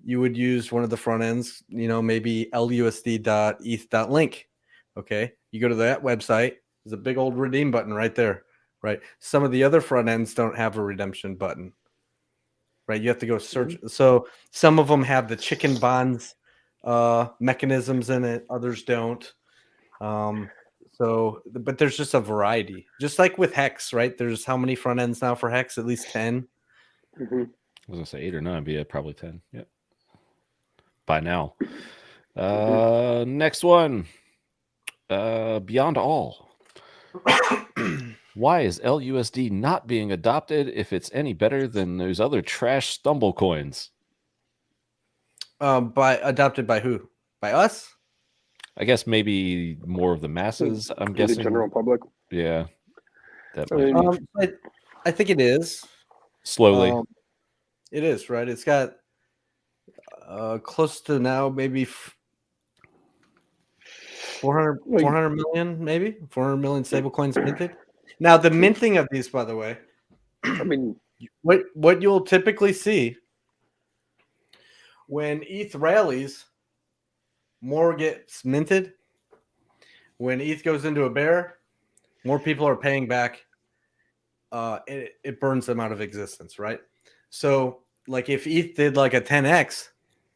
you would use one of the front ends, maybe lusd.eth.link. Okay. You go to that website. There's a big old redeem button right there. Right. Some of the other front ends don't have a redemption button. Right. You have to go search. So some of them have the chicken bonds mechanisms in it. Others don't. But there's just a variety. Just like with HEX, right? There's how many front ends now for HEX? At least 10. I was gonna say 8 or 9, but yeah, probably 10. Yeah. By now. Next one. Beyond All. Why is LUSD not being adopted if it's any better than those other trash stumble coins? Adopted by who? By us? I guess maybe more of the masses. I'm The guessing. general public. Yeah, that I might mean, be I think it is. slowly. It is, right? It's got close to now maybe 400 million, maybe 400 million stable coins minted. Now, the minting of these, by the way, I mean, what you'll typically see when ETH rallies, more gets minted. When ETH goes into a bear, more people are paying back. It burns them out of existence, right? So, like if ETH did like a 10x,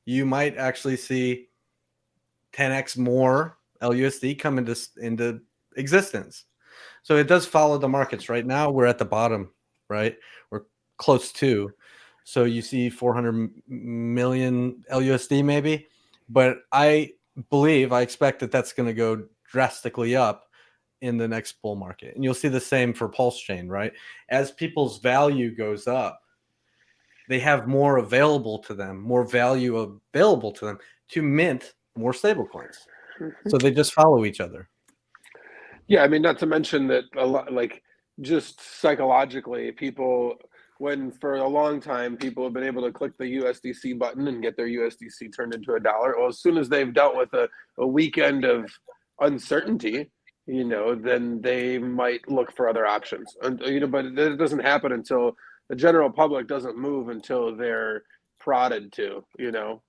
you might actually see 10x more LUSD come into existence. So it does follow the markets. Right now, we're at the bottom, right? We're close to. So you see 400 million LUSD maybe, but I expect that that's going to go drastically up in the next bull market. And you'll see the same for PulseChain, right? As people's value goes up, they have more available to them, more value available to them to mint more stable coins. So they just follow each other. yeah, I mean, not to mention that a lot, like just psychologically, people, when for a long time people have been able to click the USDC button and get their USDC turned into $1. Well, as soon as they've dealt with a weekend of uncertainty, then they might look for other options. And but it doesn't happen until the general public doesn't move until they're prodded to.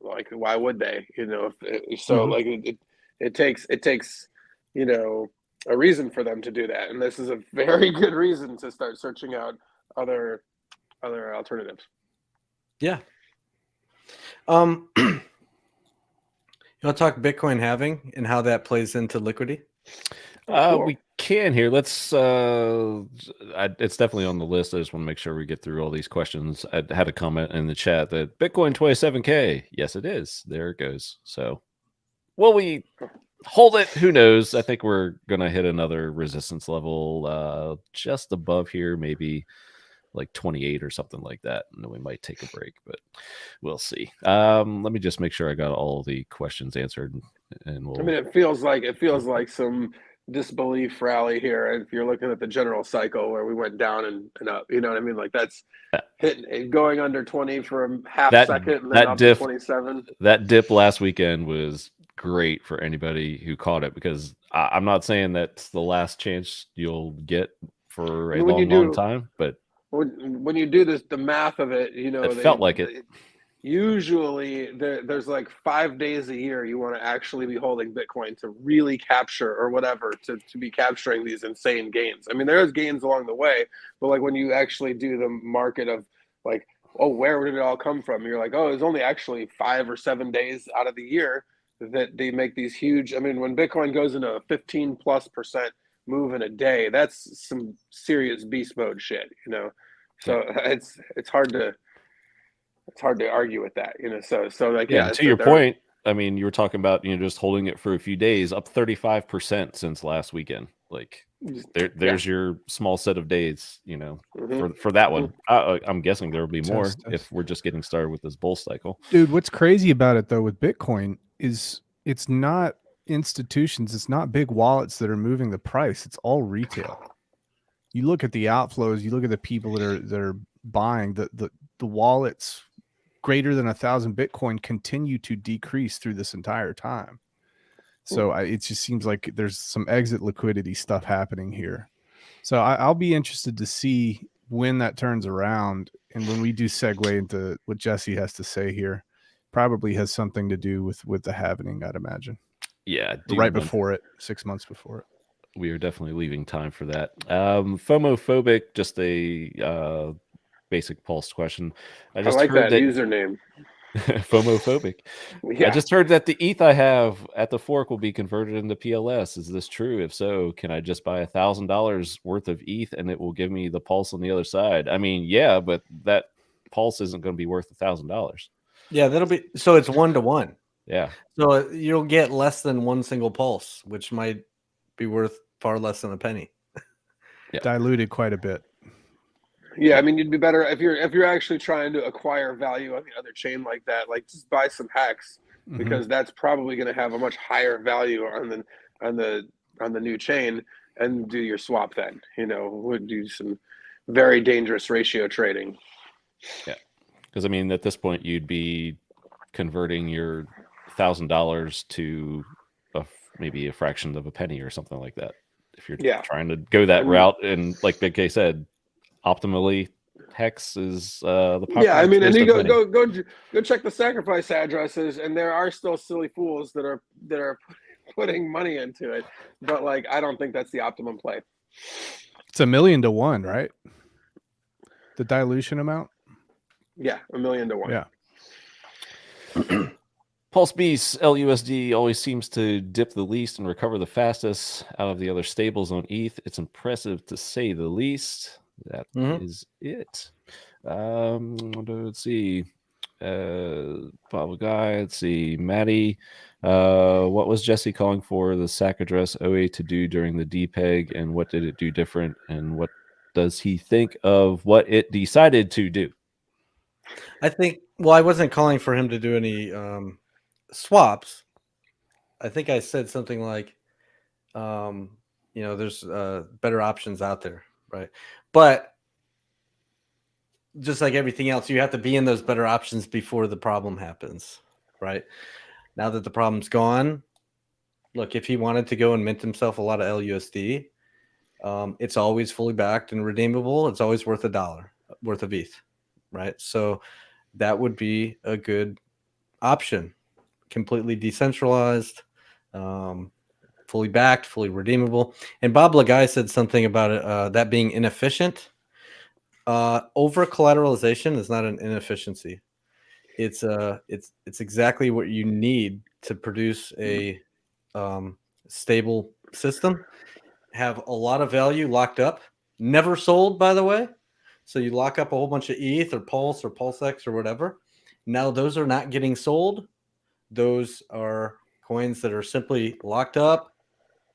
Like why would they? Like it takes a reason for them to do that, and this is a very good reason to start searching out other alternatives. Yeah. You want to talk Bitcoin halving and how that plays into liquidity? Sure. We can here. Let's. It's definitely on the list. I just want to make sure we get through all these questions. I had a comment in the chat that Bitcoin 27K. Yes, it is. There it goes. So, will we hold it? Who knows? I think we're gonna hit another resistance level just above here, maybe like 28 or something like that, and then we might take a break, but we'll see. Let me just make sure I got all the questions answered, and we'll. I mean, it feels like some disbelief rally here. If you're looking at the general cycle where we went down and up, you know what I mean? Like that's hitting going under 20 for a half second and then up to 27. That dip last weekend was great for anybody who caught it, because I'm not saying that's the last chance you'll get for a long time, but when you do this, the math of it, it felt like it. Usually there's like 5 days a year you want to actually be holding Bitcoin to really capture or whatever, to be capturing these insane gains. I mean, there's gains along the way, but like when you actually do the market of like, oh, where did it all come from? You're like, oh, it's only actually 5 or 7 days out of the year that they make these huge. I mean, when Bitcoin goes into a 15+% move in a day, that's some serious beast mode shit, So it's hard to argue with that, So like, to your point, I mean, you were talking about just holding it for a few days, up 35% since last weekend. Like there's your small set of days, for that one. I'm guessing there will be more if we're just getting started with this bull cycle. Dude, what's crazy about it though with Bitcoin is it's not institutions, it's not big wallets that are moving the price. It's all retail. You look at the outflows, you look at the people that are buying, the wallets greater than 1,000 Bitcoin continue to decrease through this entire time. So it just seems like there's some exit liquidity stuff happening here. So I'll be interested to see when that turns around, and when we do segue into what Jesse has to say here, probably has something to do with the halving, I'd imagine. Yeah, right before it, 6 months before it. We are definitely leaving time for that. FOMO-phobic, just a basic Pulse question. I like that username. FOMO-phobic. Yeah. I just heard that the ETH I have at the fork will be converted into PLS. Is this true? If so, can I just buy $1,000 worth of ETH and it will give me the Pulse on the other side? I mean, yeah, but that Pulse isn't going to be worth $1,000. Yeah, that'll be so. It's 1-to-1. Yeah. So you'll get less than one single Pulse, which might be worth far less than a penny. diluted quite a bit. Yeah, I mean, you'd be better if you're actually trying to acquire value on the other chain like that. Like, just buy some HEX because that's probably going to have a much higher value on the new chain, and do your swap then. Would do some very dangerous ratio trading. Yeah, because I mean, at this point, you'd be converting your $1,000 to maybe a fraction of a penny or something like that. If you're trying to go that route, and like Big K said, optimally, HEX is the popular. Yeah, I mean, and you go go check the sacrifice addresses, and there are still silly fools that are putting money into it, but like, I don't think that's the optimum play. It's 1,000,000 to 1, right? The dilution amount. Yeah, 1,000,000 to 1. Yeah. Pulse Beast LUSD always seems to dip the least and recover the fastest out of the other stables on ETH. It's impressive to say the least. That is it. Let's see. Pablo Guy. Let's see. Maddie. What was Jesse calling for the SAC address OA to do during the DPEG, and what did it do different, and what does he think of what it decided to do? I think, well, I wasn't calling for him to do any swaps. I think I said something like, there's better options out there, right? But just like everything else, you have to be in those better options before the problem happens, right? Now that the problem's gone, look, if he wanted to go and mint himself a lot of LUSD, it's always fully backed and redeemable. It's always worth $1 worth of ETH, right? So that would be a good option. Completely decentralized, fully backed, fully redeemable. And Bob Lagai said something about it, that being inefficient. Over collateralization is not an inefficiency. It's exactly what you need to produce a stable system. Have a lot of value locked up, never sold, by the way. So you lock up a whole bunch of ETH or Pulse or PulseX or whatever. Now those are not getting sold. Those are coins that are simply locked up,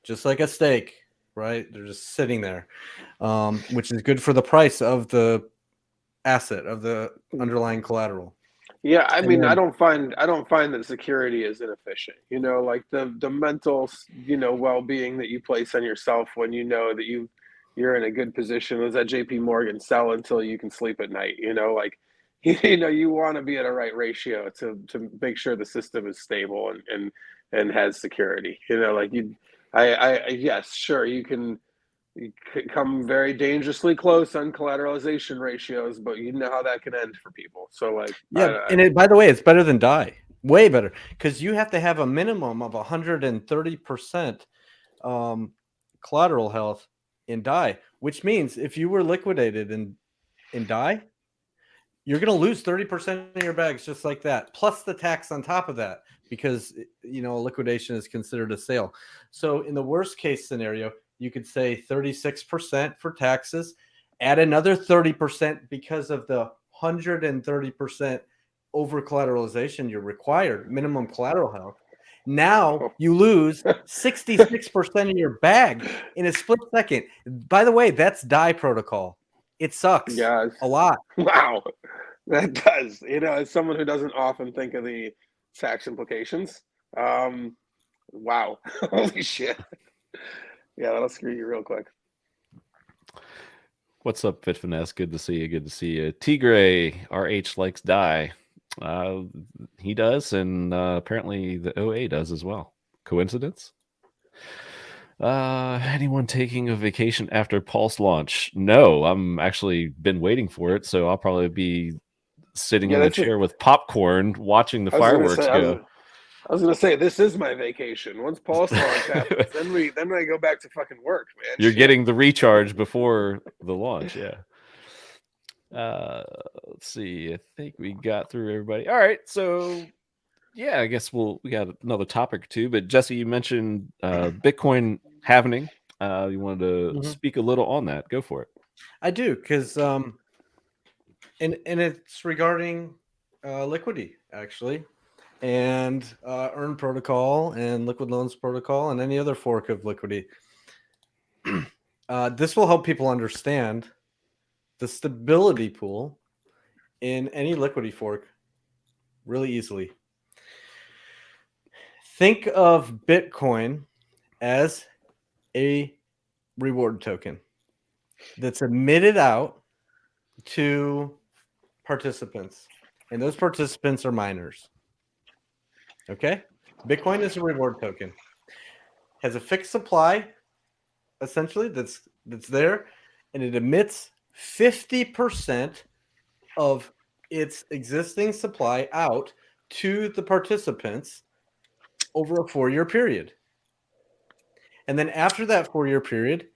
just like a stake, right? They're just sitting there, which is good for the price of the asset, of the underlying collateral. Yeah, I mean, I don't find that security is inefficient. Like the mental, well-being that you place on yourself when you know that you're in a good position. Was that JP Morgan, sell until you can sleep at night. Like, you want to be at a right ratio to make sure the system is stable and has security. Like yes, sure, you can come very dangerously close on collateralization ratios, but you know how that can end for people. So like, yeah, by the way, it's better than DAI, way better, because you have to have a minimum of 130% collateral health in DAI, which means if you were liquidated in DAI, you're going to lose 30% of your bags just like that, plus the tax on top of that, because liquidation is considered a sale. So in the worst case scenario, you could say 36% for taxes, add another 30% because of the 130% over collateralization you're required, minimum collateral health. Now you lose 66% of your bag in a split second. By the way, that's DAI protocol. It sucks a lot. Wow, that does. As someone who doesn't often think of the tax implications, wow, holy shit. Yeah, that'll screw you real quick. What's up, Fit Finesse? Good to see you. Good to see you. Tigray RH likes DAI. He does, and apparently the OA does as well. Coincidence? Anyone taking a vacation after Pulse launch? No, I'm actually been waiting for it, so I'll probably be sitting in a chair with popcorn watching the fireworks go. I was gonna say, this is my vacation. Once Pulse launch happens, then I go back to fucking work, man. You're getting the recharge before the launch, yeah. Let's see. I think we got through everybody. All right, so yeah, I guess we got another topic or two. But Jesse, you mentioned Bitcoin halvening. You wanted to speak a little on that. Go for it. I do, because and it's regarding Liquidity, actually, and Earn Protocol and Liquid Loans Protocol and any other fork of Liquidity. This will help people understand the stability pool in any liquidity fork really easily. Think of Bitcoin as a reward token that's emitted out to participants, and those participants are miners. Okay, Bitcoin is a reward token, has a fixed supply essentially that's there, and it emits 50% of its existing supply out to the participants over a 4-year period. And then after that 4-year period,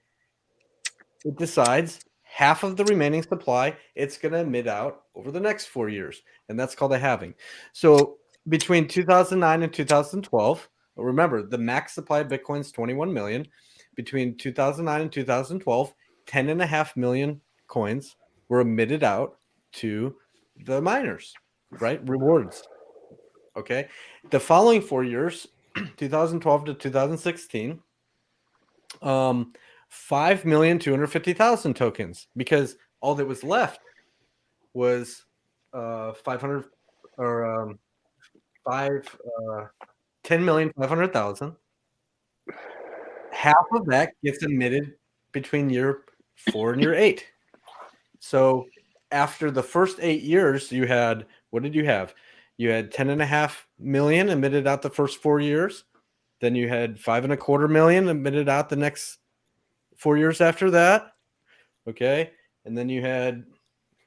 it decides half of the remaining supply it's going to emit out over the next 4 years. And that's called a halving. So between 2009 and 2012, remember the max supply of Bitcoin is 21 million. Between 2009 and 2012, 10.5 million coins were emitted out to the miners, right? Rewards. Okay. The following 4 years, 2012 to 2016, 5,250,000 tokens, because all that was left was 500 or 10,500,000. Half of that gets emitted between year 4 and year 8. So after the first 8 years, you had, what did you have? You had 10.5 million emitted out the first 4 years. Then you had 5.25 million emitted out the next 4 years after that. Okay. And then you had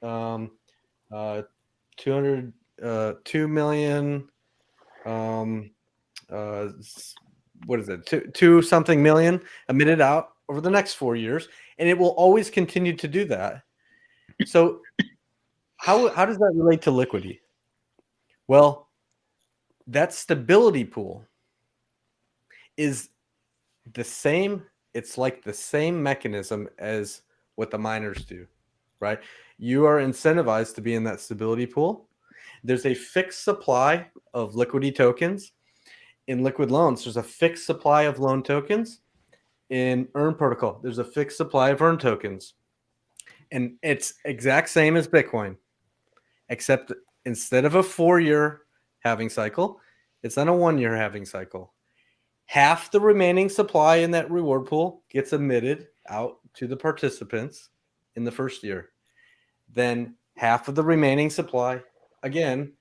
2 million, what is it? 2 something million emitted out over the next 4 years. And it will always continue to do that. So how does that relate to liquidity? Well, that stability pool is the same. It's like the same mechanism as what the miners do, right? You are incentivized to be in that stability pool. There's a fixed supply of liquidity tokens. In liquid loans, there's a fixed supply of loan tokens. In Earn protocol, there's a fixed supply of Earn tokens. And it's exact same as Bitcoin, except instead of a 4-year halving cycle, it's on a 1-year halving cycle. Half the remaining supply in that reward pool gets emitted out to the participants in the first year. Then half of the remaining supply again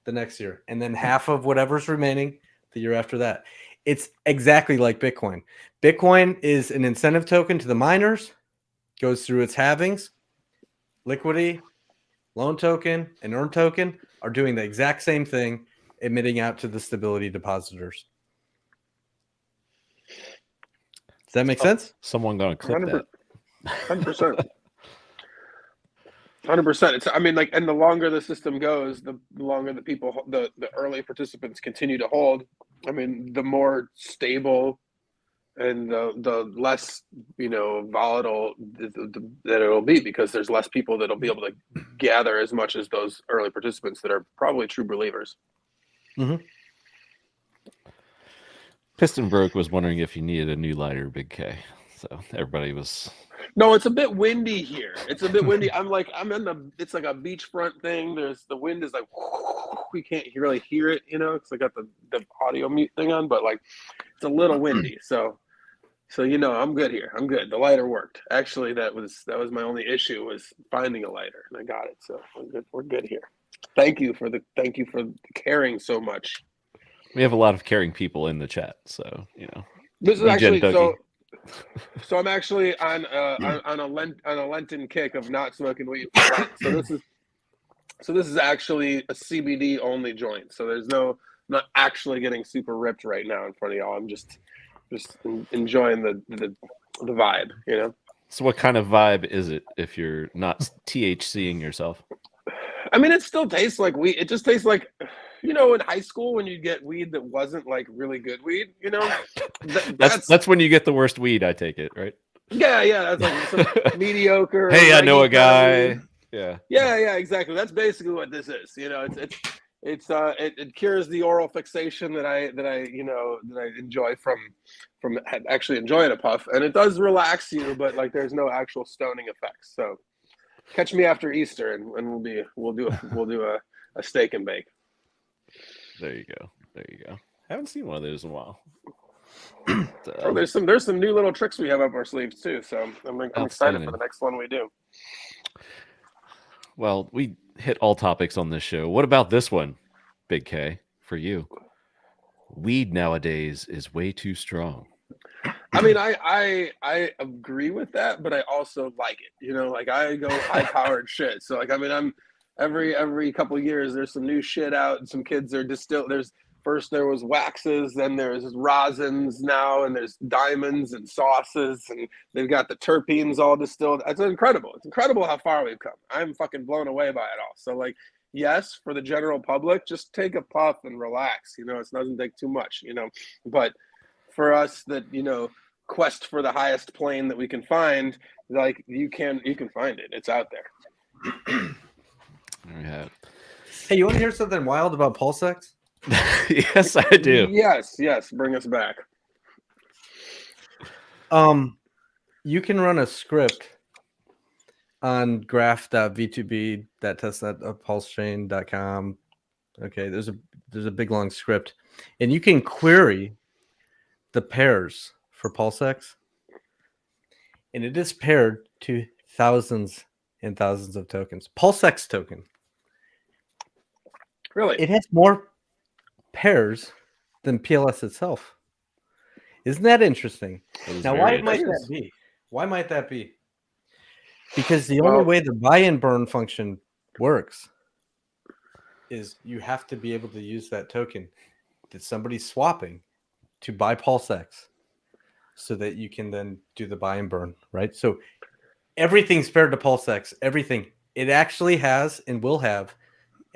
the next year. And then half of whatever's remaining the year after that. It's exactly like Bitcoin. Bitcoin is an incentive token to the miners, goes through its halvings. Liquidity, loan token, and Earn token are doing the exact same thing, emitting out to the stability depositors. Does that make sense? Someone gonna clip that. 100%. 100%. It's, I mean, like, and the longer the system goes, the longer the people, the early participants continue to hold. I mean, the more stable and the less, volatile that it'll be, because there's less people that'll be able to gather as much as those early participants that are probably true believers. Mm-hmm. Piston Broke was wondering if you needed a new lighter, Big K. So everybody was. No, it's a bit windy here. It's a bit windy. It's like a beachfront thing. The wind is like, we can't really hear it, because I got the audio mute thing on, but like, it's a little windy. So I'm good here. I'm good. The lighter worked. Actually, that was my only issue, was finding a lighter, and I got it. So we're good here. Thank you for caring so much. We have a lot of caring people in the chat, so This is actually so I'm actually on a Lenten kick of not smoking weed. So this is actually a CBD only joint. So there's not actually getting super ripped right now in front of y'all. I'm just enjoying the vibe, So what kind of vibe is it if you're not THCing yourself? I mean, it still tastes like weed. It just tastes like, in high school when you get weed that wasn't like really good weed, That's when you get the worst weed, I take it, right? Yeah. That's like some mediocre. Hey, I know a guy. Yeah, exactly. That's basically what this is. it cures the oral fixation that I enjoy from actually enjoying a puff, and it does relax you, but like there's no actual stoning effects. So catch me after Easter, and we'll do a steak and bake. There you go. Haven't seen one of those in a while. Oh, there's some new little tricks we have up our sleeves too. So I'm excited for the next one we do. Well, we hit all topics on this show. What about this one, Big K, for you? Weed nowadays is way too strong. I mean, I agree with that, but I also like it. You know, like I go high powered shit. So like, I mean, I'm every couple of years there's some new shit out, and some kids are First there was waxes, then there's rosins now, and there's diamonds and sauces, and they've got the terpenes all distilled. It's incredible. It's incredible how far we've come. I'm fucking blown away by it all. So like, yes, for the general public, just take a puff and relax. You know, it doesn't take too much, you know. But for us that, you know, quest for the highest plane that we can find, like you can find it. It's out there. Yeah. Hey, you want to hear something wild about PulseX? Yes, I do. Yes, bring us back. You can run a script on graph.v2b.testnet.pulsechain.com. Okay, there's a big long script, and you can query the pairs for PulseX, and it is paired to thousands and thousands of tokens. PulseX token. Really? It has more pairs than PLS itself. Isn't that interesting? Now, why might that be? Why might that be? Because the only way the buy and burn function works is you have to be able to use that token that somebody's swapping to buy PulseX so that you can then do the buy and burn, right? So everything's paired to PulseX. Everything. It actually has and will have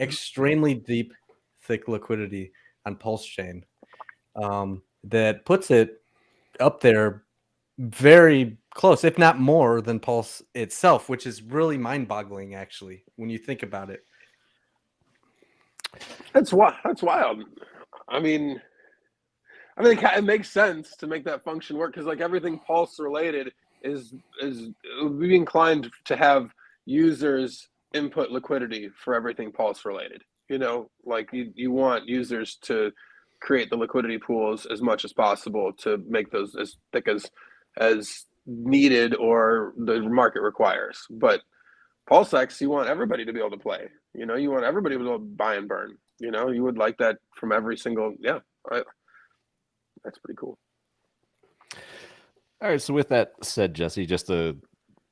extremely deep, thick liquidity on PulseChain that puts it up there very close, if not more than Pulse itself, which is really mind-boggling, actually, when you think about it. That's wild. I mean, it makes sense to make that function work because, like, everything Pulse related is would be inclined to have users input liquidity for everything Pulse related. You know, like you want users to create the liquidity pools as much as possible to make those as thick as needed or the market requires. But PulseX, you want everybody to be able to play. You know, you want everybody to be able to buy and burn. You know, you would like that from every single. Yeah, that's pretty cool. All right. So with that said, Jesse, just a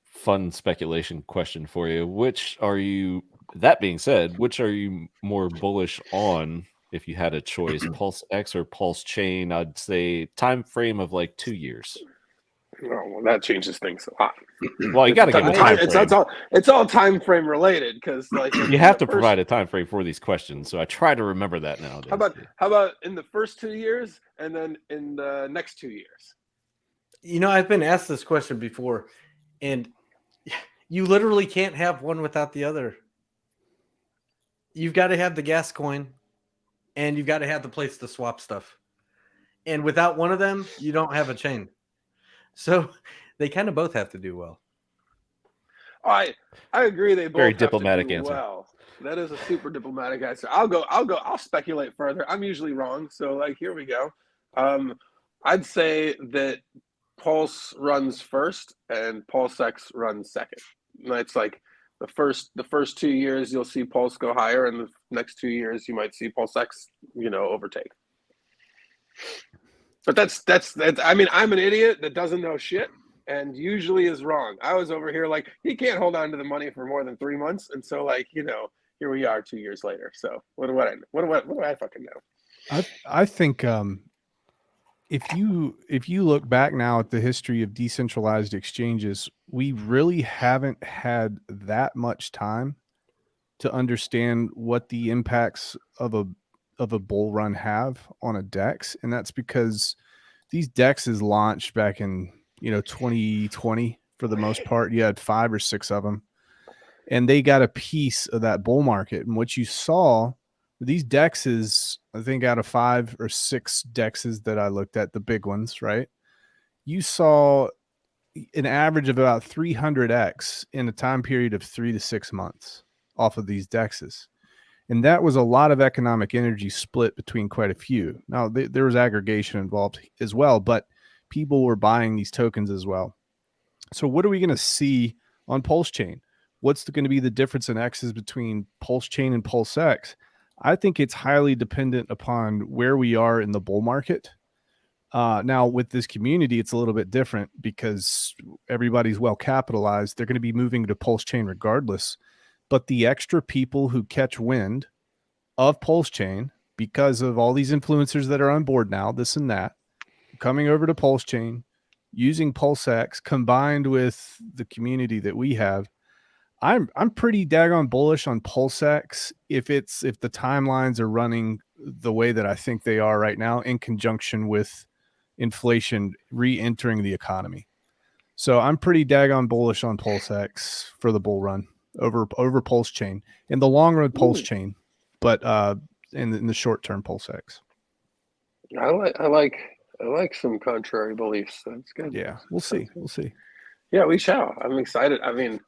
fun speculation question for you. That being said, which are you more bullish on if you had a choice, PulseX or PulseChain? I'd say time frame of like 2 years. Oh, well, that changes things a lot. Well, you got to give a time frame. It's all time frame related because like you have to provide a time frame for these questions. So I try to remember that nowadays. How about in the first 2 years and then in the next 2 years? You know, I've been asked this question before, and you literally can't have one without the other. You've got to have the gas coin, and you've got to have the place to swap stuff. And without one of them, you don't have a chain. So they kind of both have to do well. I agree. They both very have diplomatic to do answer. Well, that is a super diplomatic answer. I'll speculate further. I'm usually wrong, so like here we go. I'd say that Pulse runs first and PulseX runs second. It's like the first 2 years you'll see Pulse go higher, and the next 2 years you might see PulseX, overtake. But that's. I mean, I'm an idiot that doesn't know shit and usually is wrong. I was over here like he can't hold on to the money for more than 3 months, and so like here we are 2 years later. So what do I fucking know? I think if you look back now at the history of decentralized exchanges, we really haven't had that much time to understand what the impacts of a bull run have on a DEX, and that's because these DEXs launched back in 2020 for the most part. You had 5 or 6 of them, and they got a piece of that bull market. And what you saw these dexes, I think out of 5 or 6 dexes that I looked at, the big ones, right? You saw an average of about 300x in a time period of 3 to 6 months off of these dexes. And that was a lot of economic energy split between quite a few. Now, there was aggregation involved as well, but people were buying these tokens as well. So what are we going to see on PulseChain? What's going to be the difference in X's between PulseChain and PulseX? I think it's highly dependent upon where we are in the bull market. Now, with this community, it's a little bit different because everybody's well capitalized. They're going to be moving to PulseChain regardless. But the extra people who catch wind of PulseChain because of all these influencers that are on board now, this and that, coming over to PulseChain, using PulseX combined with the community that we have, I'm pretty daggone bullish on PulseX if the timelines are running the way that I think they are right now in conjunction with inflation re-entering the economy. So I'm pretty daggone bullish on PulseX for the bull run over PulseChain. In the long run, PulseChain, but in the short term, PulseX. I like some contrary beliefs. That's good. Yeah, we'll see. We'll see. Yeah, we shall. I'm excited. I mean,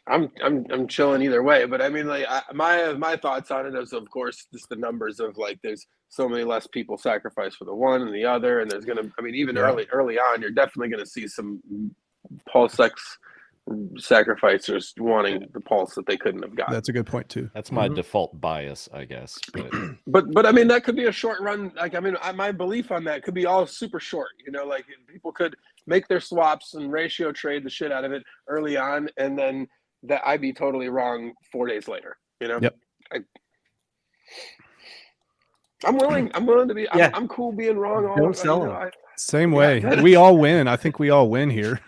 I'm chilling either way, but I mean, like my thoughts on it is, of course, just the numbers of like there's so many less people sacrificed for the one and the other, and there's gonna, I mean, even early on, you're definitely gonna see some PulseX sacrificers wanting the pulse that they couldn't have gotten. That's a good point too. That's my default bias, I guess. But I mean, that could be a short run. Like, I mean, my belief on that could be all super short. You know, like people could make their swaps and ratio trade the shit out of it early on, and then that I'd be totally wrong 4 days later. You know. Yep. I'm willing to be. Yeah. I'm cool being wrong. Don't sell them. Same way. We all win. I think we all win here.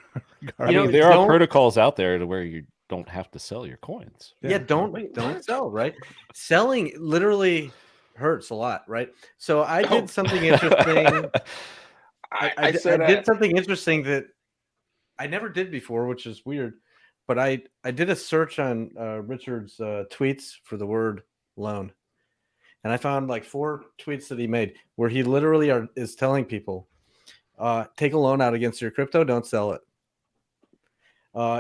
I mean, there are protocols out there to where you don't have to sell your coins. Yeah, don't sell, right? Selling literally hurts a lot, right? So I did something interesting. I did something interesting that I never did before, which is weird. But I did a search on Richard's tweets for the word loan. And I found like 4 tweets that he made where he literally is telling people, take a loan out against your crypto, don't sell it.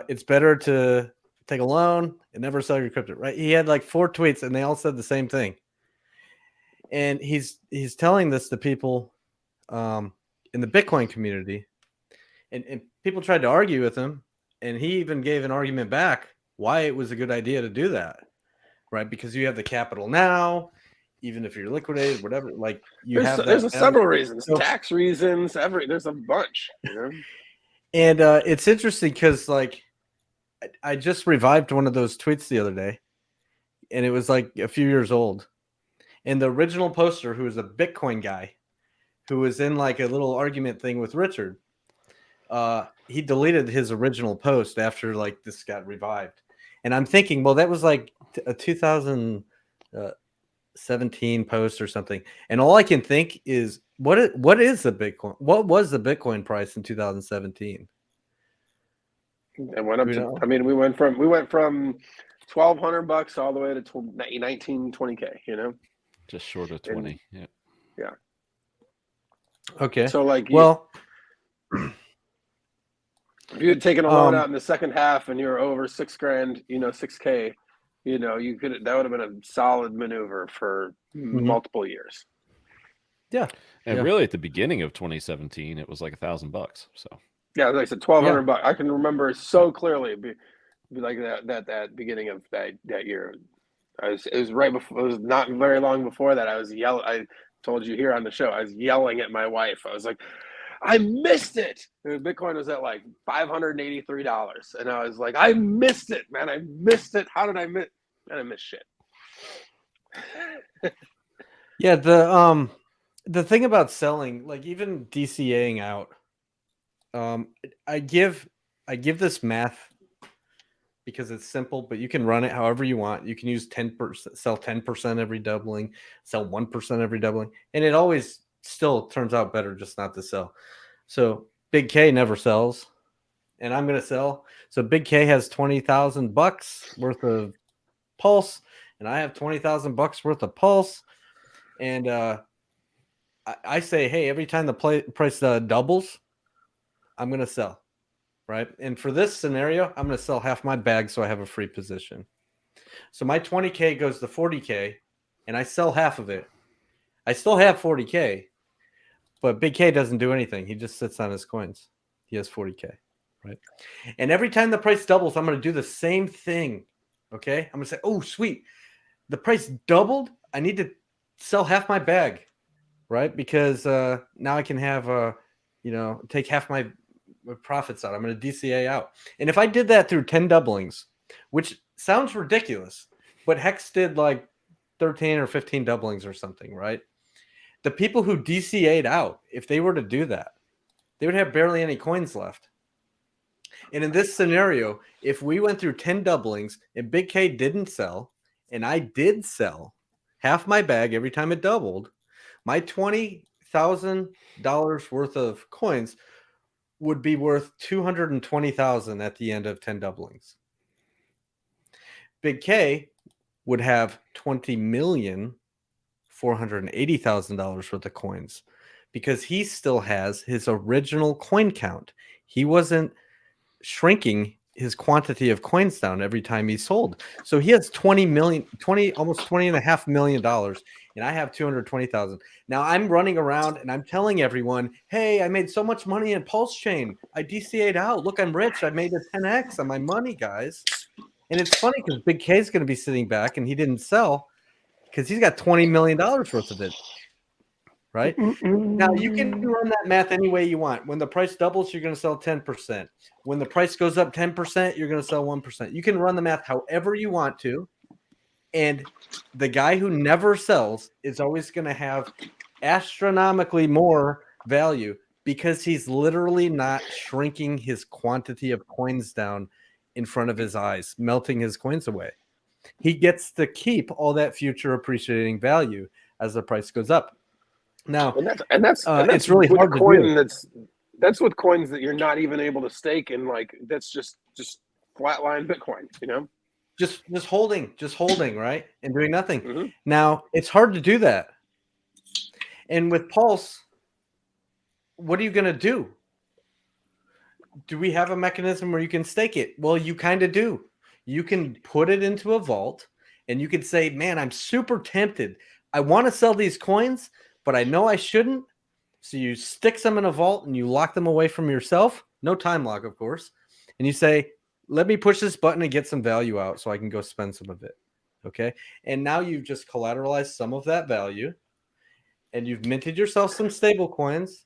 It's better to take a loan and never sell your crypto, right? He had like 4 tweets and they all said the same thing. And he's telling this to people in the Bitcoin community. And people tried to argue with him. And he even gave an argument back why it was a good idea to do that, right? Because you have the capital now. Even if you're liquidated, whatever, like there's several reasons, tax reasons, there's a bunch, you know. And it's interesting because like I just revived one of those tweets the other day, and it was like a few years old. And the original poster, who was a Bitcoin guy, who was in like a little argument thing with Richard, he deleted his original post after like this got revived. And I'm thinking, well, that was like a 2017 post or something, and all I can think is what is the Bitcoin? What was the Bitcoin price in 2017? It went up to, I mean, we went from $1,200 all the way to 19-20K, you know, just short of 20. Yeah. Okay. So like, if you had taken a loan out in the second half and you're over $6,000, you know, 6K, you know, that would have been a solid maneuver for multiple years. Yeah. And really at the beginning of 2017, it was like $1,000. So yeah, like I said, $1,200. I can remember so clearly be like that beginning of that year. It was right before, it was not very long before that. I told you here on the show, I was yelling at my wife. I was like, I missed it. Bitcoin was at like $583. And I was like, I missed it, man. I missed it. How did I miss? Man, I missed shit. Yeah. The thing about selling, like even DCAing out, I give this math because it's simple, but you can run it however you want. You can use 10%, sell 10% every doubling, sell 1% every doubling. And it always still turns out better just not to sell. So Big K never sells, and I'm going to sell. So Big K has $20,000 worth of Pulse, and I have $20,000 worth of Pulse, and I say, hey, every time the price doubles, I'm going to sell, right? And for this scenario, I'm going to sell half my bag so I have a free position. So my 20K goes to 40K, and I sell half of it. I still have 40K, but Big K doesn't do anything. He just sits on his coins. He has 40K, right? And every time the price doubles, I'm going to do the same thing, okay? I'm going to say, oh, sweet. The price doubled. I need to sell half my bag, right? Because now I can have, take half my profits out. I'm going to DCA out. And if I did that through 10 doublings, which sounds ridiculous, but HEX did like 13 or 15 doublings or something, right? The people who DCA'd out, if they were to do that, they would have barely any coins left. And in this scenario, if we went through 10 doublings and Big K didn't sell, and I did sell half my bag every time it doubled, my $20,000 worth of coins would be worth $220,000 at the end of 10 doublings. Big K would have $20,480,000 worth of coins because he still has his original coin count. He wasn't shrinking his quantity of coins down every time he sold. So he has almost $20.5 million, and I have 220,000. Now I'm running around and I'm telling everyone, hey, I made so much money in PulseChain. I DCA'd out. Look, I'm rich. I made a 10x on my money, guys. And it's funny because Big K is going to be sitting back and he didn't sell because he's got $20 million worth of it. Right? Now, you can run that math any way you want. When the price doubles, you're going to sell 10%. When the price goes up 10%, you're going to sell 1%. You can run the math however you want to. And the guy who never sells is always going to have astronomically more value because he's literally not shrinking his quantity of coins down in front of his eyes, melting his coins away. He gets to keep all that future appreciating value as the price goes up. Now, and that's it's really hard to do. That's with coins that you're not even able to stake, and like that's just flatline Bitcoin, just holding, right, and doing nothing. Mm-hmm. Now it's hard to do that. And with Pulse, what are you going to do? Do we have a mechanism where you can stake it? Well, you kind of do. You can put it into a vault, and you can say, "Man, I'm super tempted. I want to sell these coins." But I know I shouldn't. So you stick some in a vault and you lock them away from yourself. No time lock, of course. And you say, let me push this button and get some value out so I can go spend some of it. Okay. And now you've just collateralized some of that value and you've minted yourself some stable coins.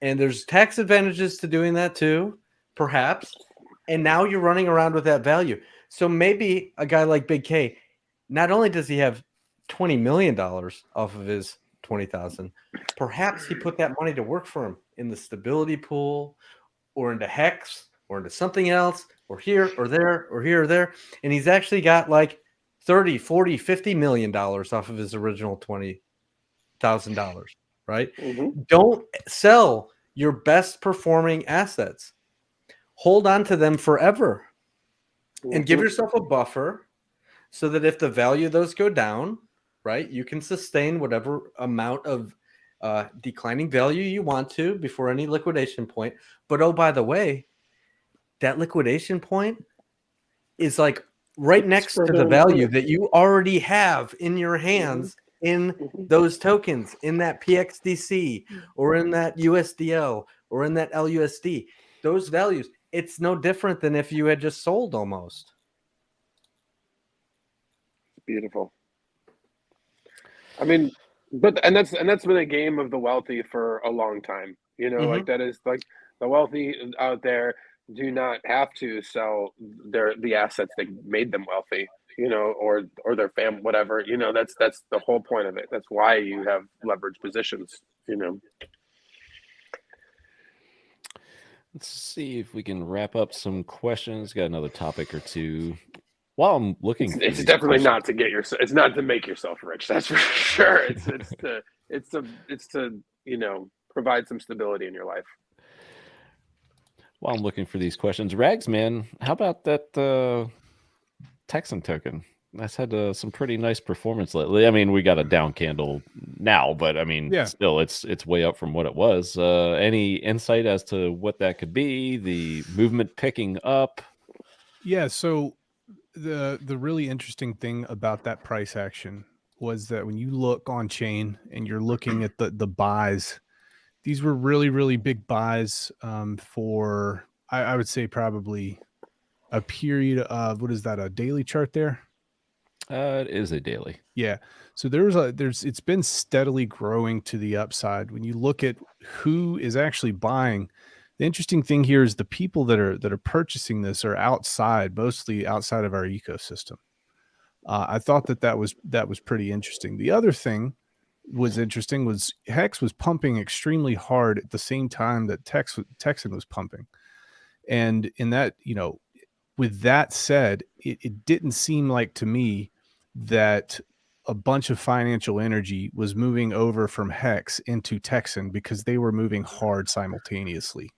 And there's tax advantages to doing that too, perhaps. And now you're running around with that value. So maybe a guy like Big K, not only does he have $20 million off of his 20,000. Perhaps he put that money to work for him in the stability pool or into HEX or into something else or here or there or here or there. And he's actually got like 30, 40, $50 million off of his original $20,000, right? Mm-hmm. Don't sell your best performing assets. Hold on to them forever and give yourself a buffer so that if the value of those go down, right, you can sustain whatever amount of declining value you want to before any liquidation point. But oh, by the way, that liquidation point is like right next to the value that you already have in your hands in those tokens, in that PXDC or in that USDL or in that LUSD. Those values, it's no different than if you had just sold almost. Beautiful. I mean, that's been a game of the wealthy for a long time. Like that is like the wealthy out there do not have to sell the assets that made them wealthy, or their family, whatever. That's the whole point of it. That's why you have leveraged positions. Let's see if we can wrap up some questions. Got another topic or two. While I'm looking, it's definitely not to it's not to make yourself rich. That's for sure. It's to provide some stability in your life. While I'm looking for these questions, Rags, man, how about that Texan token? that's had some pretty nice performance lately. I mean, we got a down candle now, but I mean, Yeah. still, it's way up from what it was. Any insight as to what that could be? The movement picking up. Yeah. So the really interesting thing about that price action was that when you look on chain and you're looking at the buys, these were really big buys for I would say probably a period of, what is that, a daily chart there? It is a daily. Yeah. So it's been steadily growing to the upside. When you look at who is actually buying, the interesting thing here is the people that are purchasing this are mostly outside of our ecosystem. I thought that was pretty interesting. The other thing was interesting was Hex was pumping extremely hard at the same time that Texan was pumping. And in that, with that said, it didn't seem like to me that a bunch of financial energy was moving over from Hex into Texan because they were moving hard simultaneously.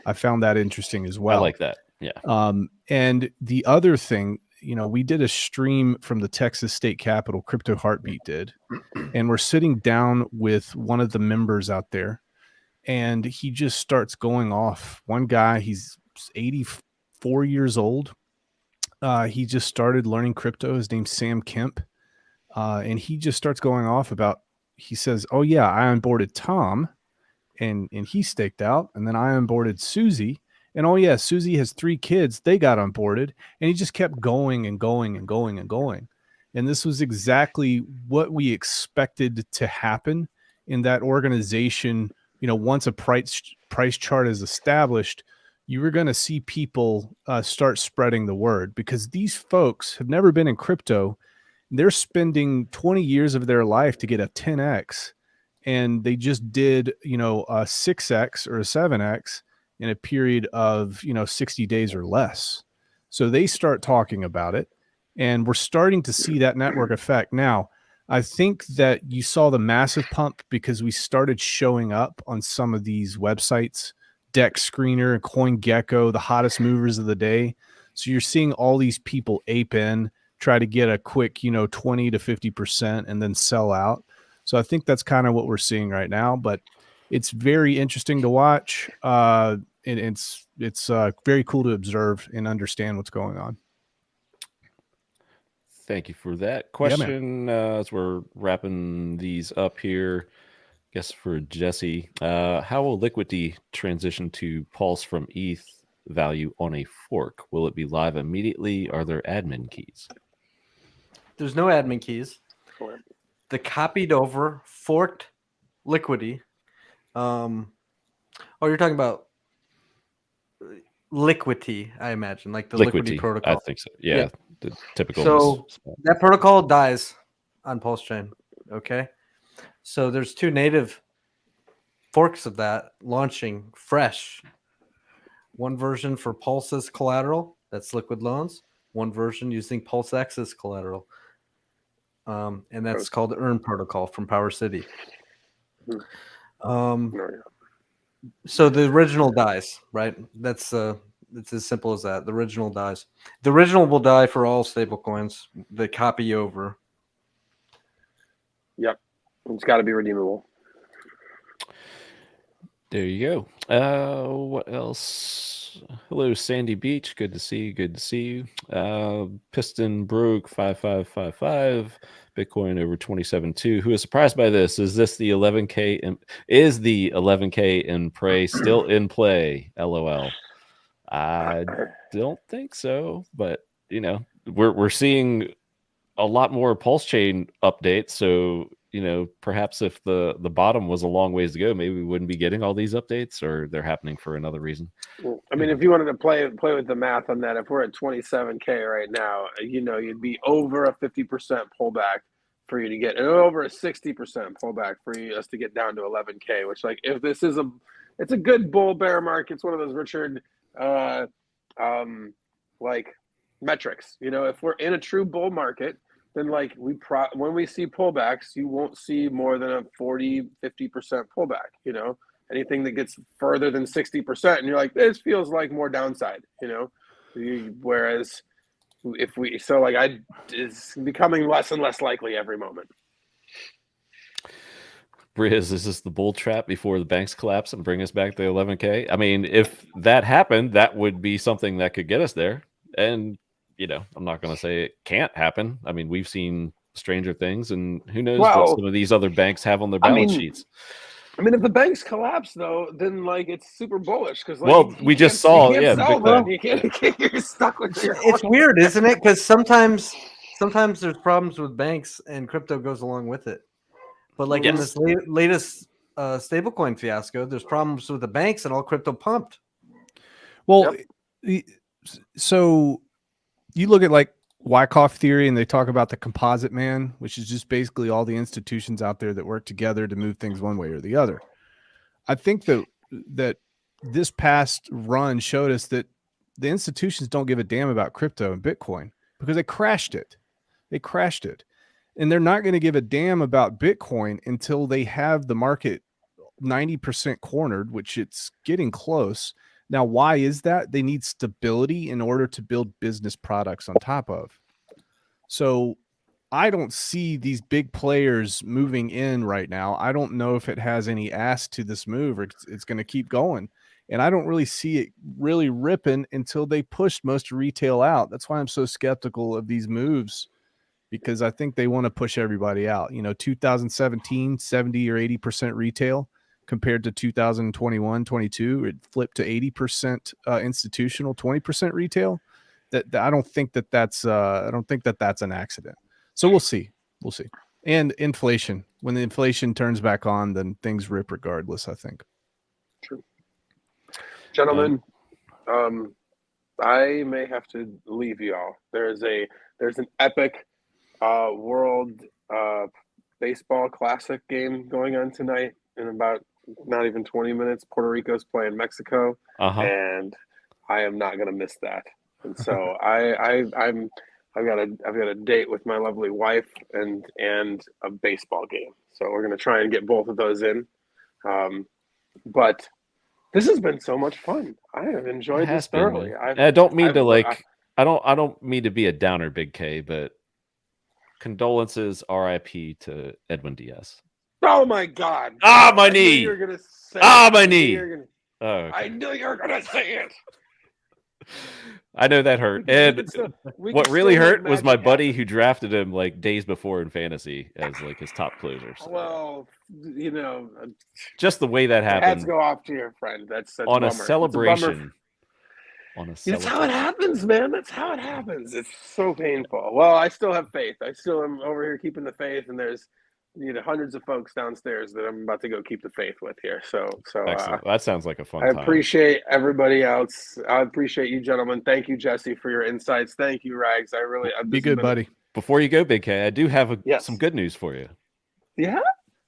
I found that interesting as well. I like that. Yeah. And the other thing, we did a stream from the Texas State Capitol, Crypto Heartbeat did, and we're sitting down with one of the members out there, and he just starts going off. One guy, he's 84 years old. He just started learning crypto. His name's Sam Kemp. And he just starts going off about, he says, oh yeah, I onboarded Tom and he staked out. And then I onboarded Susie. And oh yeah, Susie has 3 kids. They got onboarded. And he just kept going and going and going and going. And this was exactly what we expected to happen in that organization. Once a price chart is established, you were going to see people start spreading the word, because these folks have never been in crypto. They're spending 20 years of their life to get a 10x, and they just did, a 6x or a 7x in a period of, 60 days or less. So they start talking about it, and we're starting to see that network effect. Now, I think that you saw the massive pump because we started showing up on some of these websites, Dex Screener, CoinGecko, the hottest movers of the day. So you're seeing all these people ape in, try to get a quick, 20 to 50% and then sell out. So I think that's kind of what we're seeing right now, but it's very interesting to watch. And it's very cool to observe and understand what's going on. Thank you for that question. As we're wrapping these up here, I guess for Jesse, how will Liquidity transition to Pulse from ETH value on a fork? Will it be live immediately? Are there admin keys? There's no admin keys. The copied over forked Liquidity. Oh, you're talking about Liquidity, I imagine, like the Liquidity protocol. I think so. Yeah. The typical. So that protocol dies on PulseChain. Okay. So there's 2 native forks of that launching fresh. One version for Pulse's collateral, that's liquid loans. One version using PulseX as collateral. And that's called the Earn protocol from Power City. So the original dies, right? It's as simple as that. The original dies. The original will die for all stablecoins that copy over. Yep. It's got to be redeemable. There you go. What else? Hello, Sandy Beach. Good to see you. Good to see you. Piston Broke 5555. Bitcoin over 27.2. Who is surprised by this? Is this the 11K? Is the 11K in play still in play? LOL. I don't think so, but we're seeing a lot more PulseChain updates. So perhaps if the bottom was a long ways to go, maybe we wouldn't be getting all these updates, or they're happening for another reason. Well, I mean, if you wanted to play with the math on that, if we're at 27K right now, you'd be over a 50% pullback for you to get, and over a 60% pullback for us to get down to 11K. Which, like, if this is it's a good bull bear market. It's one of those Richard, like metrics. If we're in a true bull market, then like when we see pullbacks, you won't see more than a 40-50% pullback. Anything that gets further than 60%, and you're like, this feels like more downside. Whereas it's becoming less and less likely every moment. Briz, is this the bull trap before the banks collapse and bring us back to 11K? I mean, if that happened, that would be something that could get us there. And, I'm not going to say it can't happen. I mean, we've seen stranger things, and who knows what some of these other banks have on their balance sheets. I mean, if the banks collapse, though, then it's super bullish because we just saw, you can't, you're stuck with your. It's weird, isn't it? Because sometimes there's problems with banks and crypto goes along with it. But in this latest stablecoin fiasco, there's problems with the banks and all crypto pumped. Well, so you look at Wyckoff theory, and they talk about the composite man, which is just basically all the institutions out there that work together to move things one way or the other. I think that this past run showed us that the institutions don't give a damn about crypto and Bitcoin because they crashed it. And they're not going to give a damn about Bitcoin until they have the market 90% cornered, which it's getting close. Now, why is that? They need stability in order to build business products on top of. So I don't see these big players moving in right now. I don't know if it has any ass to this move or it's going to keep going. And I don't really see it really ripping until they push most retail out. That's why I'm so skeptical of these moves, because I think they want to push everybody out. 2017, 70 or 80% retail compared to 2021, 22, it flipped to 80% institutional, 20% retail. That I don't think that's an accident. So we'll see. And inflation, when the inflation turns back on, then things rip regardless, I think. True. Gentlemen, I may have to leave y'all. There's an epic World Baseball Classic game going on tonight in about not even 20 minutes. Puerto Rico's playing Mexico, and I am not going to miss that. And so I've got a date with my lovely wife and a baseball game. So we're going to try and get both of those in. But this has been so much fun. I have enjoyed this thoroughly. I don't mean I don't mean to be a downer, Big K, but condolences, RIP to Edwin Diaz. Oh my God! My knee! You're gonna say my knee! Okay. I knew you were gonna say it. I know that hurt. And what really hurt was my buddy who drafted him days before in fantasy as his top closer. So. Well, just the way that happened. Hats go off to your friend. That's on bummer. A celebration. That's how it happens, man. That's how it happens. It's so painful. Well, I still have faith. I still am over here keeping the faith, and there's hundreds of folks downstairs that I'm about to go keep the faith with here. So that sounds like a fun time. I appreciate everybody else. I appreciate you, gentlemen. Thank you, Jesse, for your insights. Thank you, Rags. I really be good, buddy. Before you go, Big K, I do have some good news for you. Yeah,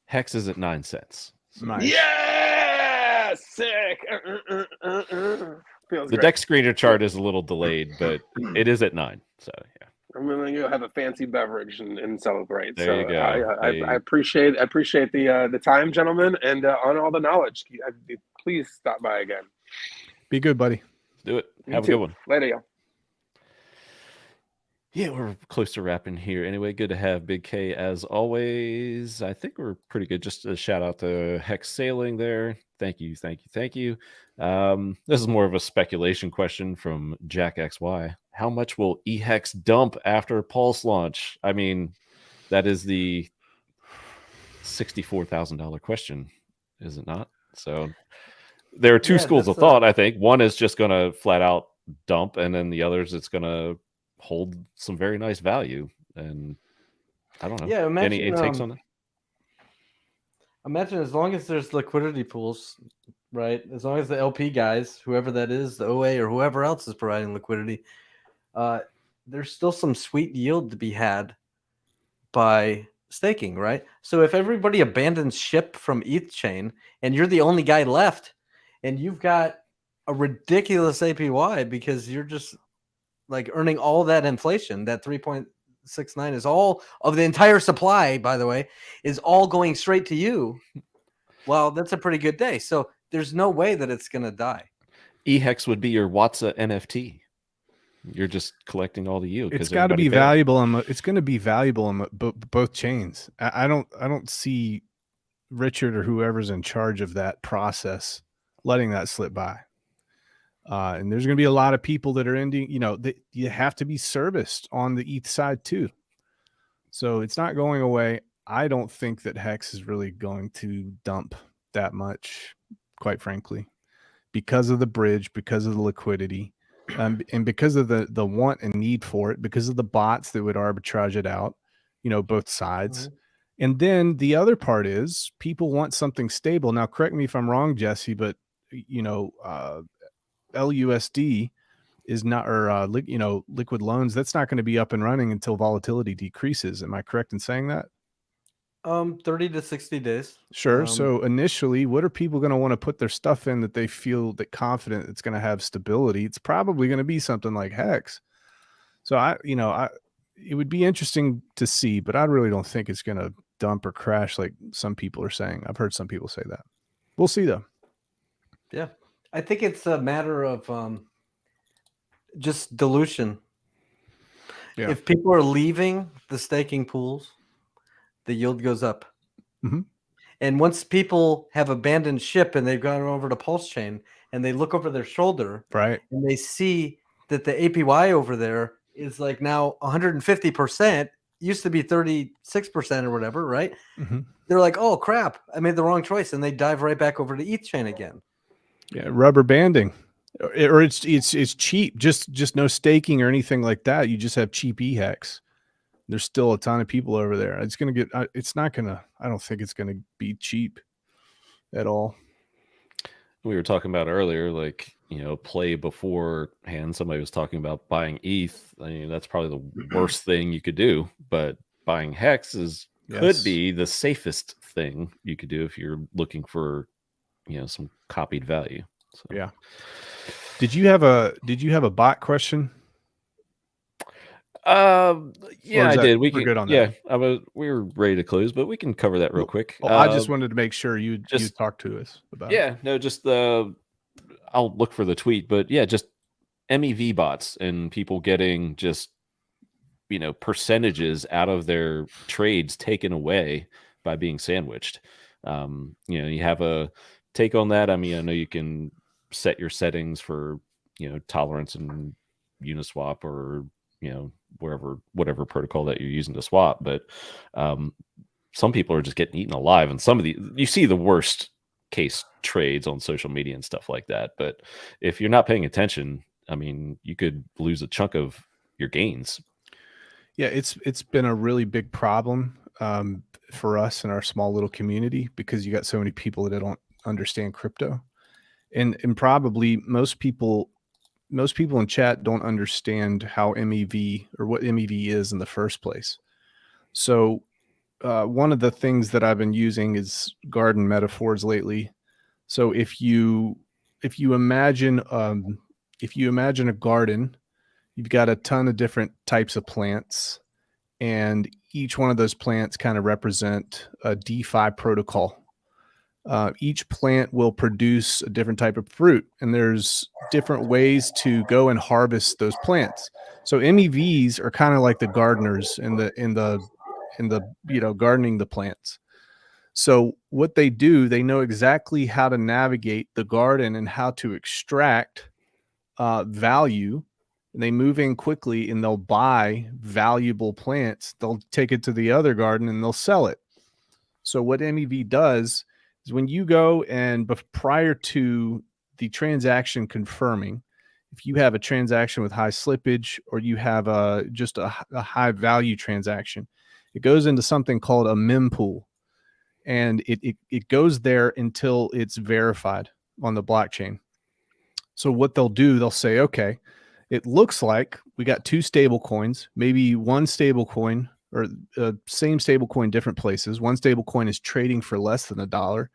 HEX is at 9 cents. Nice. Yeah, sick. Feels the great. deck screener chart is a little delayed, but it is at 9. So yeah. I'm gonna go have a fancy beverage and celebrate. There you go. I appreciate the time, gentlemen, and on all the knowledge. Please stop by again. Be good, buddy. Do it. Have a good one. Later, y'all. Yeah, we're close to wrapping here. Anyway, good to have Big K as always. I think we're pretty good. Just a shout out to HEX Sailing there. Thank you. This is more of a speculation question from Jack XY. How much will HEX dump after Pulse launch? I mean, that is the $64,000 question, is it not? So there are two schools of thought, I think. One is just going to flat out dump, and then the others it's going to hold some very nice value. And I don't know. Yeah, imagine, any takes on that? Imagine as long as there's liquidity pools, right? As long as the LP guys, whoever that is, the OA or whoever else is providing liquidity, there's still some sweet yield to be had by staking, right? So if everybody abandons ship from ETH chain and you're the only guy left and you've got a ridiculous APY because you're just earning all that inflation, that 3.69 is all of the entire supply, by the way, is all going straight to you. Well, that's a pretty good day. So there's no way that it's going to die. HEX would be your Watsa NFT. You're just collecting all the yield. It's got to be valuable. It's going to be valuable on both chains. I don't see Richard or whoever's in charge of that process letting that slip by. And there's going to be a lot of people that are ending, you have to be serviced on the ETH side too. So it's not going away. I don't think that HEX is really going to dump that much, quite frankly, because of the bridge, because of the liquidity, and because of the want and need for it, because of the bots that would arbitrage it out, both sides. Mm-hmm. And then the other part is people want something stable. Now, correct me if I'm wrong, Jesse, but LUSD is not, or liquid loans, that's not going to be up and running until volatility decreases. Am I correct in saying that? 30 to 60 days. Sure. So initially, what are people going to want to put their stuff in that they feel that confident it's going to have stability? It's probably going to be something like HEX. So it would be interesting to see, but I really don't think it's going to dump or crash like some people are saying. I've heard some people say that. We'll see though. Yeah. I think it's a matter of just dilution. Yeah. If people are leaving the staking pools, the yield goes up. Mm-hmm. And once people have abandoned ship and they've gone over to PulseChain and they look over their shoulder, right, and they see that the APY over there is like now 150%, used to be 36% or whatever, right? Mm-hmm. They're like, oh crap, I made the wrong choice, and they dive right back over to ETH chain again. Yeah, rubber banding, or it's cheap, just no staking or anything like that. You just have cheap HEX. There's still a ton of people over there. It's going to get, I don't think it's going to be cheap at all. We were talking about earlier, play beforehand. Somebody was talking about buying ETH. I mean, that's probably the worst thing you could do, but buying HEX could be the safest thing you could do if you're looking for, some copied value. So. Yeah. Did you have a bot question? Yeah, I did. We're good on that. Yeah, we were ready to close, but we can cover that real quick. Well, I just wanted to make sure you talked to us about it. Yeah, no, just I'll look for the tweet, but yeah, just MEV bots and people getting just percentages out of their trades taken away by being sandwiched. You have a take on that. I mean, I know you can set your settings for tolerance and Uniswap or whatever protocol that you're using to swap, but some people are just getting eaten alive, and you see the worst case trades on social media and stuff like that. But if you're not paying attention, I mean, you could lose a chunk of your gains. Yeah, it's been a really big problem for us in our small little community, because you got so many people that don't understand crypto, and probably most people in chat don't understand how MEV or what MEV is in the first place. So one of the things that I've been using is garden metaphors lately. So if you imagine a garden, you've got a ton of different types of plants, and each one of those plants kind of represent a DeFi protocol. Each plant will produce a different type of fruit, and there's different ways to go and harvest those plants. So MEVs are kind of like the gardeners in the gardening the plants. So what they do, they know exactly how to navigate the garden and how to extract value, and they move in quickly and they'll buy valuable plants. They'll take it to the other garden and they'll sell it. So what MEV does is when you go and prior to the transaction confirming, if you have a transaction with high slippage or you have just a high value transaction, it goes into something called a mempool, and it goes there until it's verified on the blockchain. So what they'll do, they'll say, okay, it looks like we got two stable coins, maybe one stable coin or same stable coin, different places. One stable coin is trading for less than $1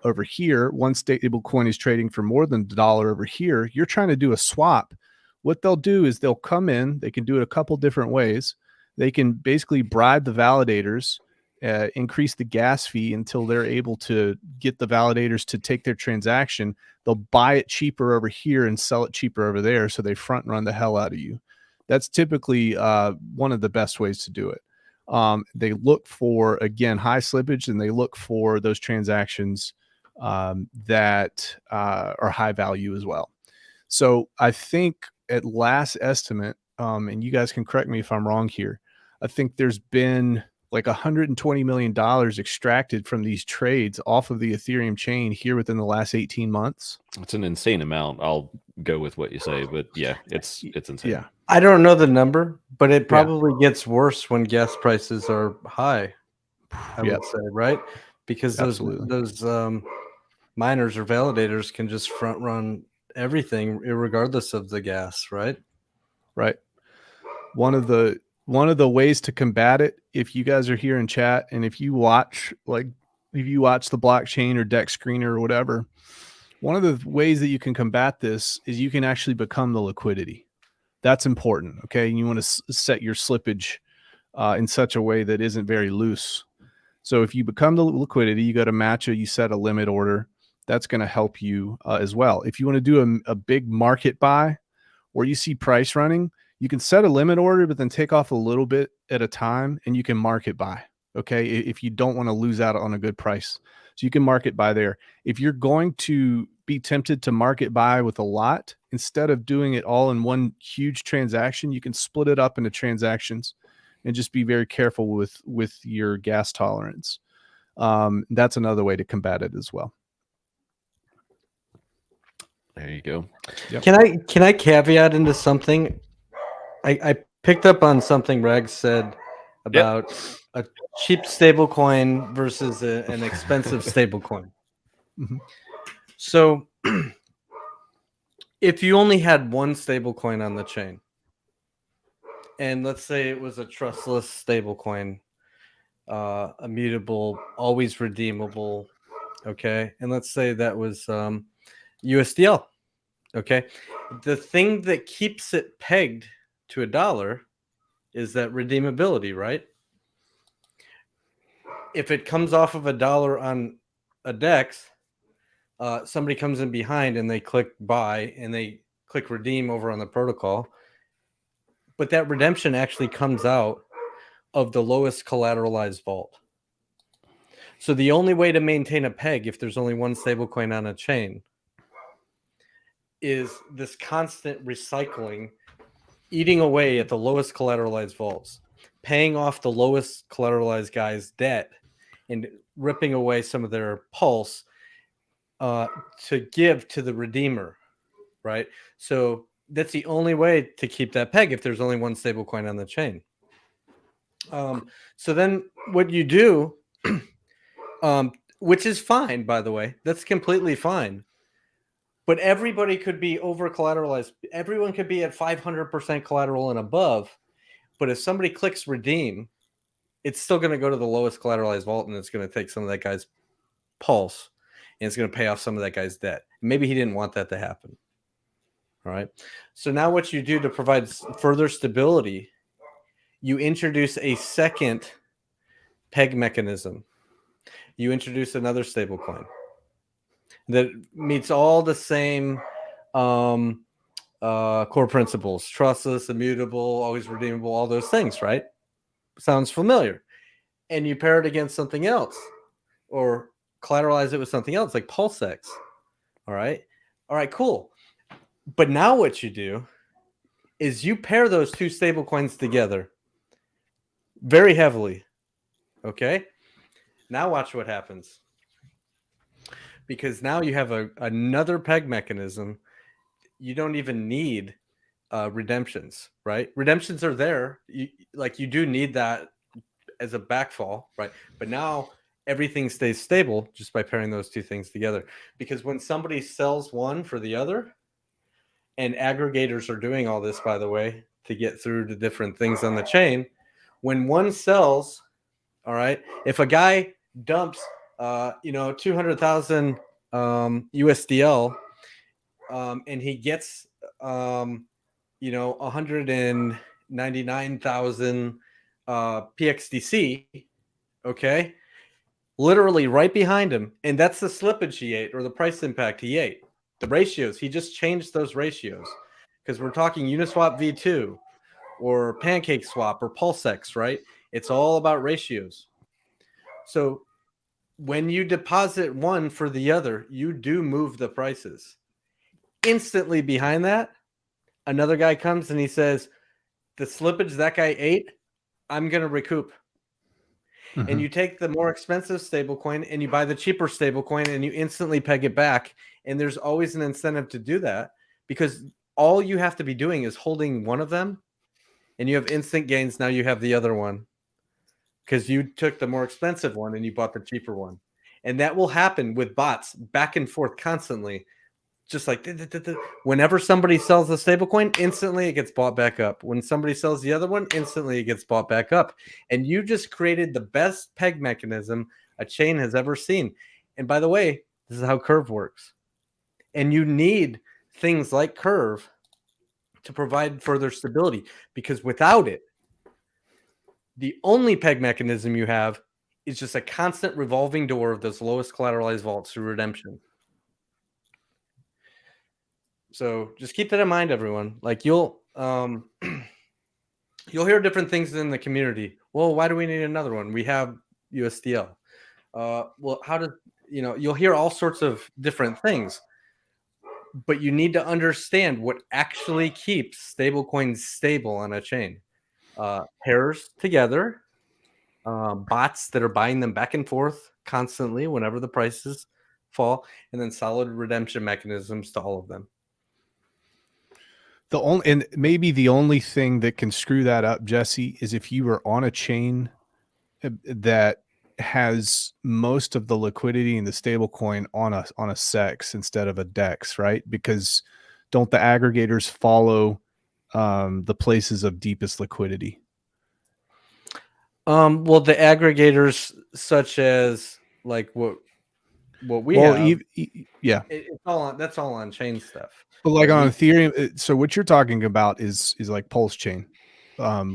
over here. One stable coin is trading for more than $1 over here. You're trying to do a swap. What they'll do is they'll come in, they can do it a couple different ways. They can basically bribe the validators increase the gas fee until they're able to get the validators to take their transaction. They'll buy it cheaper over here and sell it cheaper over there. So they front run the hell out of you. That's typically one of the best ways to do it. They look for, again, high slippage, and they look for those transactions that are high value as well. So I think at last estimate, and you guys can correct me if I'm wrong here, I think there's been like $120 million extracted from these trades off of the Ethereum chain here within the last 18 months. It's an insane amount. I'll go with what you say, but yeah, it's insane. Yeah. I don't know the number, but it probably gets worse when gas prices are high. I would say, right? Because those miners or validators can just front run everything regardless of the gas, right? Right. One of the ways to combat it, if you guys are here in chat and if you watch the blockchain or deck screener or whatever, one of the ways that you can combat this is you can actually become the liquidity. That's important. Okay. And you want to set your slippage in such a way that isn't very loose. So if you become the liquidity, you got to match it. You set a limit order. That's going to help you as well. If you want to do a big market buy where you see price running, you can set a limit order, but then take off a little bit at a time and you can market buy. Okay. If you don't want to lose out on a good price. So you can market buy there. If you're going to be tempted to market buy with a lot, instead of doing it all in one huge transaction, you can split it up into transactions and just be very careful with your gas tolerance. That's another way to combat it as well. There you go. Yep. Can I caveat into something? I picked up on something Reg said about a cheap stable coin versus an expensive stable coin. Mm-hmm. So if you only had one stable coin on the chain, and let's say it was a trustless stable coin, immutable, always redeemable, okay? And let's say that was USDL, okay? The thing that keeps it pegged to $1 is that redeemability, right? If it comes off of $1 on a DEX, somebody comes in behind and they click buy and they click redeem over on the protocol, but that redemption actually comes out of the lowest collateralized vault. So the only way to maintain a peg if there's only one stablecoin on a chain is this constant recycling, eating away at the lowest collateralized vaults, paying off the lowest collateralized guy's debt and ripping away some of their pulse to give to the redeemer, right? So that's the only way to keep that peg if there's only one stable coin on the chain. So then what you do, which is fine, by the way, that's completely fine. But everybody could be over collateralized. Everyone could be at 500% collateral and above. But if somebody clicks redeem, it's still going to go to the lowest collateralized vault and it's going to take some of that guy's pulse and it's going to pay off some of that guy's debt. Maybe he didn't want that to happen. All right. So now what you do to provide further stability, you introduce a second peg mechanism. You introduce another stable coin that meets all the same core principles: trustless, immutable, always redeemable, all those things, right? Sounds familiar. And you pair it against something else or collateralize it with something else like PulseX. All right, cool. But now what you do is you pair those two stable coins together very heavily. Okay, now watch what happens. Because now you have another peg mechanism. You don't even need redemptions, right? Redemptions are there. You do need that as a backfall, right? But now everything stays stable just by pairing those two things together. Because when somebody sells one for the other, and aggregators are doing all this, by the way, to get through to different things on the chain, when one sells, all right, if a guy dumps 200,000 USDL, and he gets 199,000 PXDC, Okay. Literally right behind him. And that's the slippage he ate or the price impact he ate. The ratios. He just changed those ratios because we're talking Uniswap V2 or Pancake Swap or PulseX, right? It's all about ratios. So when you deposit one for the other, you do move the prices. Instantly behind that, another guy comes and he says, the slippage that guy ate, I'm going to recoup. Mhm. And you take the more expensive stablecoin and you buy the cheaper stablecoin and you instantly peg it back. And there's always an incentive to do that because all you have to be doing is holding one of them and you have instant gains. Now you have the other one because you took the more expensive one and you bought the cheaper one. And that will happen with bots back and forth constantly. Just like whenever somebody sells a stablecoin, instantly it gets bought back up. When somebody sells the other one, instantly it gets bought back up. And you just created the best peg mechanism a chain has ever seen. And by the way, this is how Curve works. And you need things like Curve to provide further stability because without it, the only peg mechanism you have is just a constant revolving door of those lowest collateralized vaults through redemption. So just keep that in mind, everyone. Like you'll hear different things in the community. Well, why do we need another one? We have USDL. Well, how does you'll hear all sorts of different things, but you need to understand what actually keeps stablecoins stable on a chain. Pairs together, bots that are buying them back and forth constantly whenever the prices fall, and then solid redemption mechanisms to all of them. And maybe the only thing that can screw that up, Jesse, is if you were on a chain that has most of the liquidity in the stable coin on a HEX instead of a DEX, right? Because don't the aggregators follow the places of deepest liquidity? Well, the aggregators such as like what we have, yeah, that's all on chain stuff. But like on Ethereum, so what you're talking about is like PulseChain.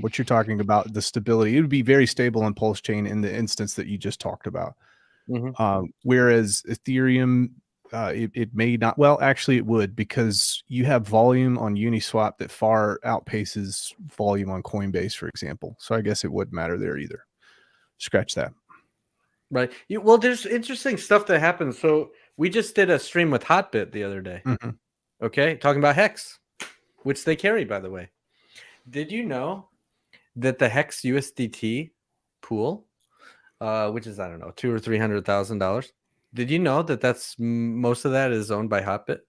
What you're talking about, the stability, it would be very stable on PulseChain in the instance that you just talked about. Whereas Ethereum, it may not. Well, actually, it would because you have volume on Uniswap that far outpaces volume on Coinbase, for example. So I guess it wouldn't matter there either. Scratch that. Right. Well, there's interesting stuff that happens. So we just did a stream with Hotbit the other day. Okay, talking about HEX, which they carry, by the way. Did you know that the HEX USDT pool, which is, I don't know, $200,000 or $300,000, did you know that that's most of that is owned by Hotbit?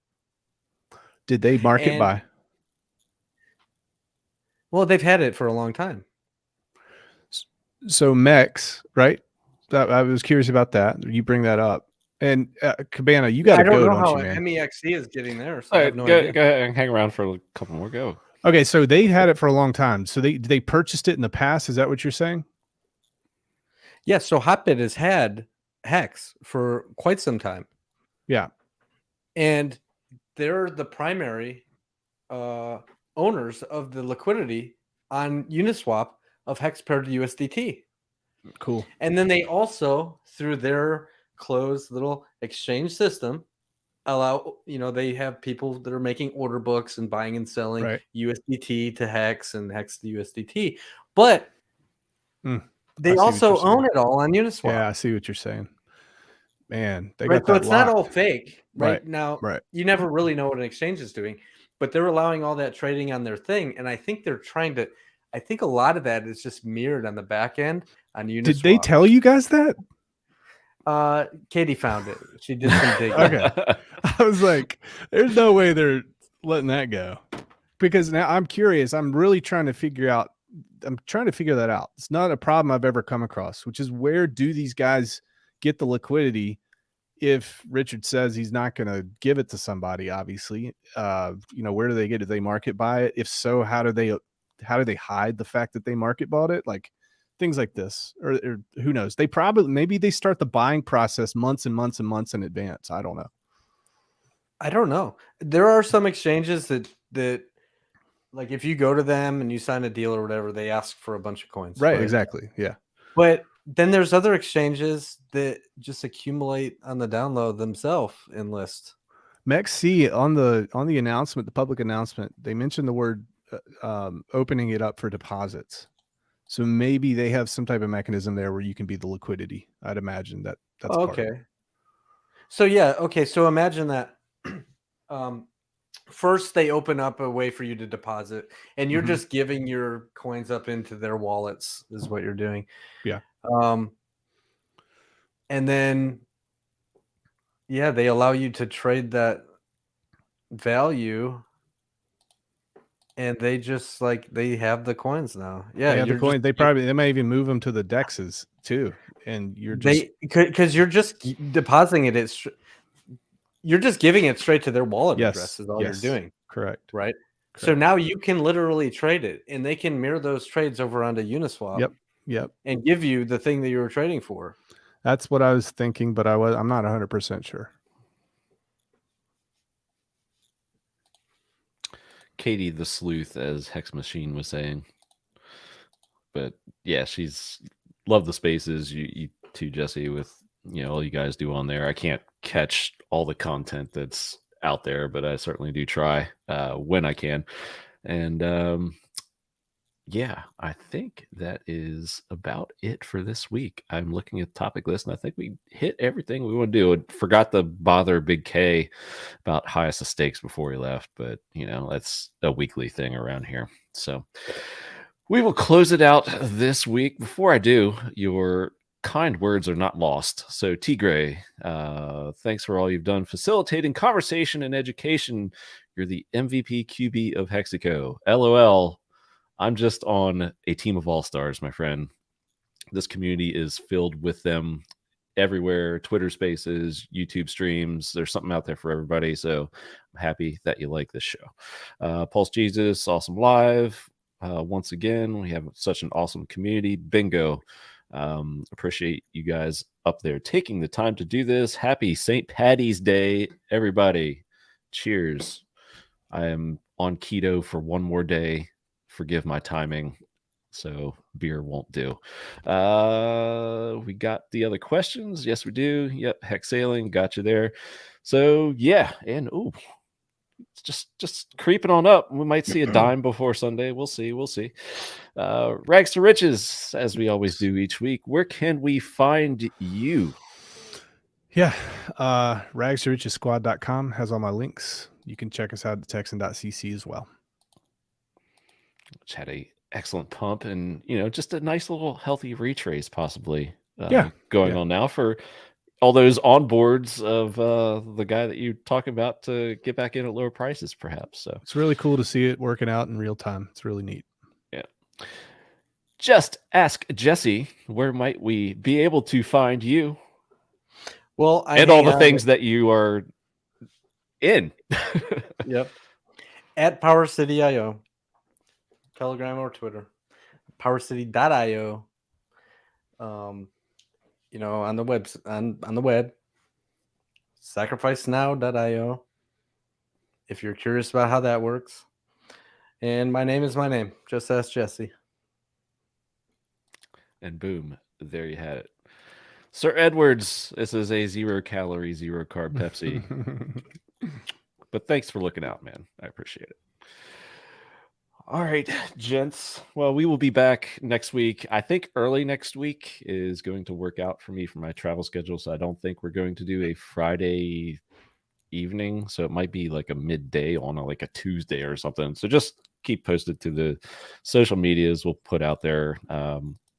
Did they market buy? Well, they've had it for a long time. So MEX, right? I was curious about that. You bring that up. And Cabana, you got to go, don't you, man? MEXE is getting there. So All I right, have no go idea. ahead and hang around for a couple more. Go. Okay, so they had it for a long time. So they purchased it in the past. Is that what you're saying? Yeah. So Hotbit has had HEX for quite some time. Yeah. And they're the primary owners of the liquidity on Uniswap of HEX paired to USDT. Cool. And then they also, through their closed little exchange system, allow, they have people that are making order books and buying and selling USDT to HEX and HEX to USDT. But they also own it all on Uniswap. Yeah, I see what you're saying. Man, they got that. So it's locked. not all fake. Right now, right. You never really know what an exchange is doing, but they're allowing all that trading on their thing. And I think they're trying to, I think a lot of that is just mirrored on the back end on Uniswap. Did they tell you guys that? Katie found it. She did some digging. Okay. I was like, there's no way they're letting that go. Because now I'm curious. I'm really trying to figure that out. It's not a problem I've ever come across, which is where do these guys get the liquidity if Richard says he's not going to give it to somebody, obviously? Where do they get it? Do they market buy it? If so, how do they hide the fact that they market bought it? Like things like this, or who knows? Maybe they start the buying process months and months and months in advance. I don't know. There are some exchanges that like if you go to them and you sign a deal or whatever, they ask for a bunch of coins. Right. Exactly. Yeah. But then there's other exchanges that just accumulate on the download themselves and list. MEXC on the announcement, the public announcement, they mentioned the word opening it up for deposits. So maybe they have some type of mechanism there where you can be the liquidity. I'd imagine that's part of it. So yeah, okay. So imagine that first they open up a way for you to deposit, and you're just giving your coins up into their wallets is what you're doing. Yeah. And then they allow you to trade that value, and they just they have the coins now. Yeah, they have the coin. They might even move them to the dexes too, and you're just because you're just depositing it. You're just giving it straight to their wallet address. Is all you're doing. Correct. Right. Correct. So now you can literally trade it, and they can mirror those trades over onto Uniswap. Yep. And give you the thing that you were trading for. That's what I was thinking, but I'm not 100% sure. Katie the Sleuth, as Hex Machine was saying. But yeah, she's loved the spaces. You too, Jesse, with all you guys do on there. I can't catch all the content that's out there, but I certainly do try when I can. And yeah, I think that is about it for this week. I'm looking at the topic list, and I think we hit everything we want to do. I forgot to bother Big K about highest of stakes before he left, but that's a weekly thing around here. So we will close it out this week. Before I do, your kind words are not lost. So Tigray, thanks for all you've done facilitating conversation and education. You're the MVP QB of Hexico. LOL. I'm just on a team of all-stars, my friend. This community is filled with them everywhere. Twitter spaces, YouTube streams. There's something out there for everybody. So I'm happy that you like this show. Pulse Jesus, awesome live. Once again, we have such an awesome community. Bingo. Appreciate you guys up there taking the time to do this. Happy St. Paddy's Day, everybody. Cheers. I am on keto for one more day. Forgive my timing, so beer won't do. We got the other questions. Yes, we do. Yep, Hex Sailing, got you there. So yeah, and it's just creeping on up. We might see a dime before Sunday. We'll see. Rags to Riches, as we always do each week. Where can we find you? Yeah, rags2richessquad.com has all my links. You can check us out at texan.cc as well. Which had a excellent pump, and just a nice little healthy retrace possibly going on now for all those onboards of the guy that you talk about to get back in at lower prices, perhaps. So it's really cool to see it working out in real time. It's really neat. Yeah. Just ask Jesse, where might we be able to find you? Well, and all the things that you are in. Yep. At Power City IO. Telegram or Twitter, powercity.io. On the web, on the web, sacrificenow.io. If you're curious about how that works, and my name is my name. Just ask Jesse. And boom, there you had it, Sir Edwards. This is a 0-calorie, 0-carb Pepsi. But thanks for looking out, man. I appreciate it. All right, gents. Well, we will be back next week. I think early next week is going to work out for me for my travel schedule. So I don't think we're going to do a Friday evening. So it might be like a midday on a Tuesday or something. So just keep posted to the social medias. We'll put out there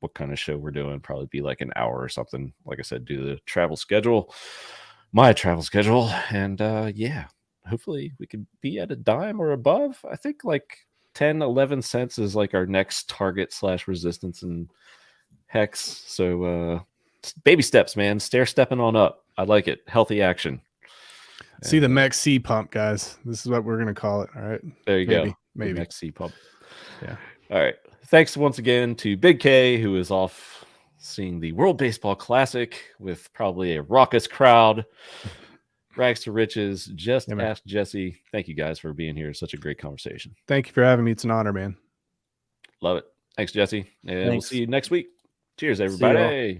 what kind of show we're doing. Probably be like an hour or something. Like I said, do the travel schedule, my travel schedule. And hopefully we could be at a dime or above. I think 10-11 cents is our next target / resistance in Hex. So baby steps, man. Stair stepping on up. I like it. Healthy action. See the MEXC pump, guys. This is what we're gonna call it. All right. There you go. Maybe the MEXC pump. Yeah. All right. Thanks once again to Big K, who is off seeing the World Baseball Classic with probably a raucous crowd. Rags to Riches, just ask Jesse. Thank you guys for being here. Such a great conversation. Thank you for having me. It's an honor, man. Love it. Thanks, Jesse. And we'll see you next week. Cheers, everybody.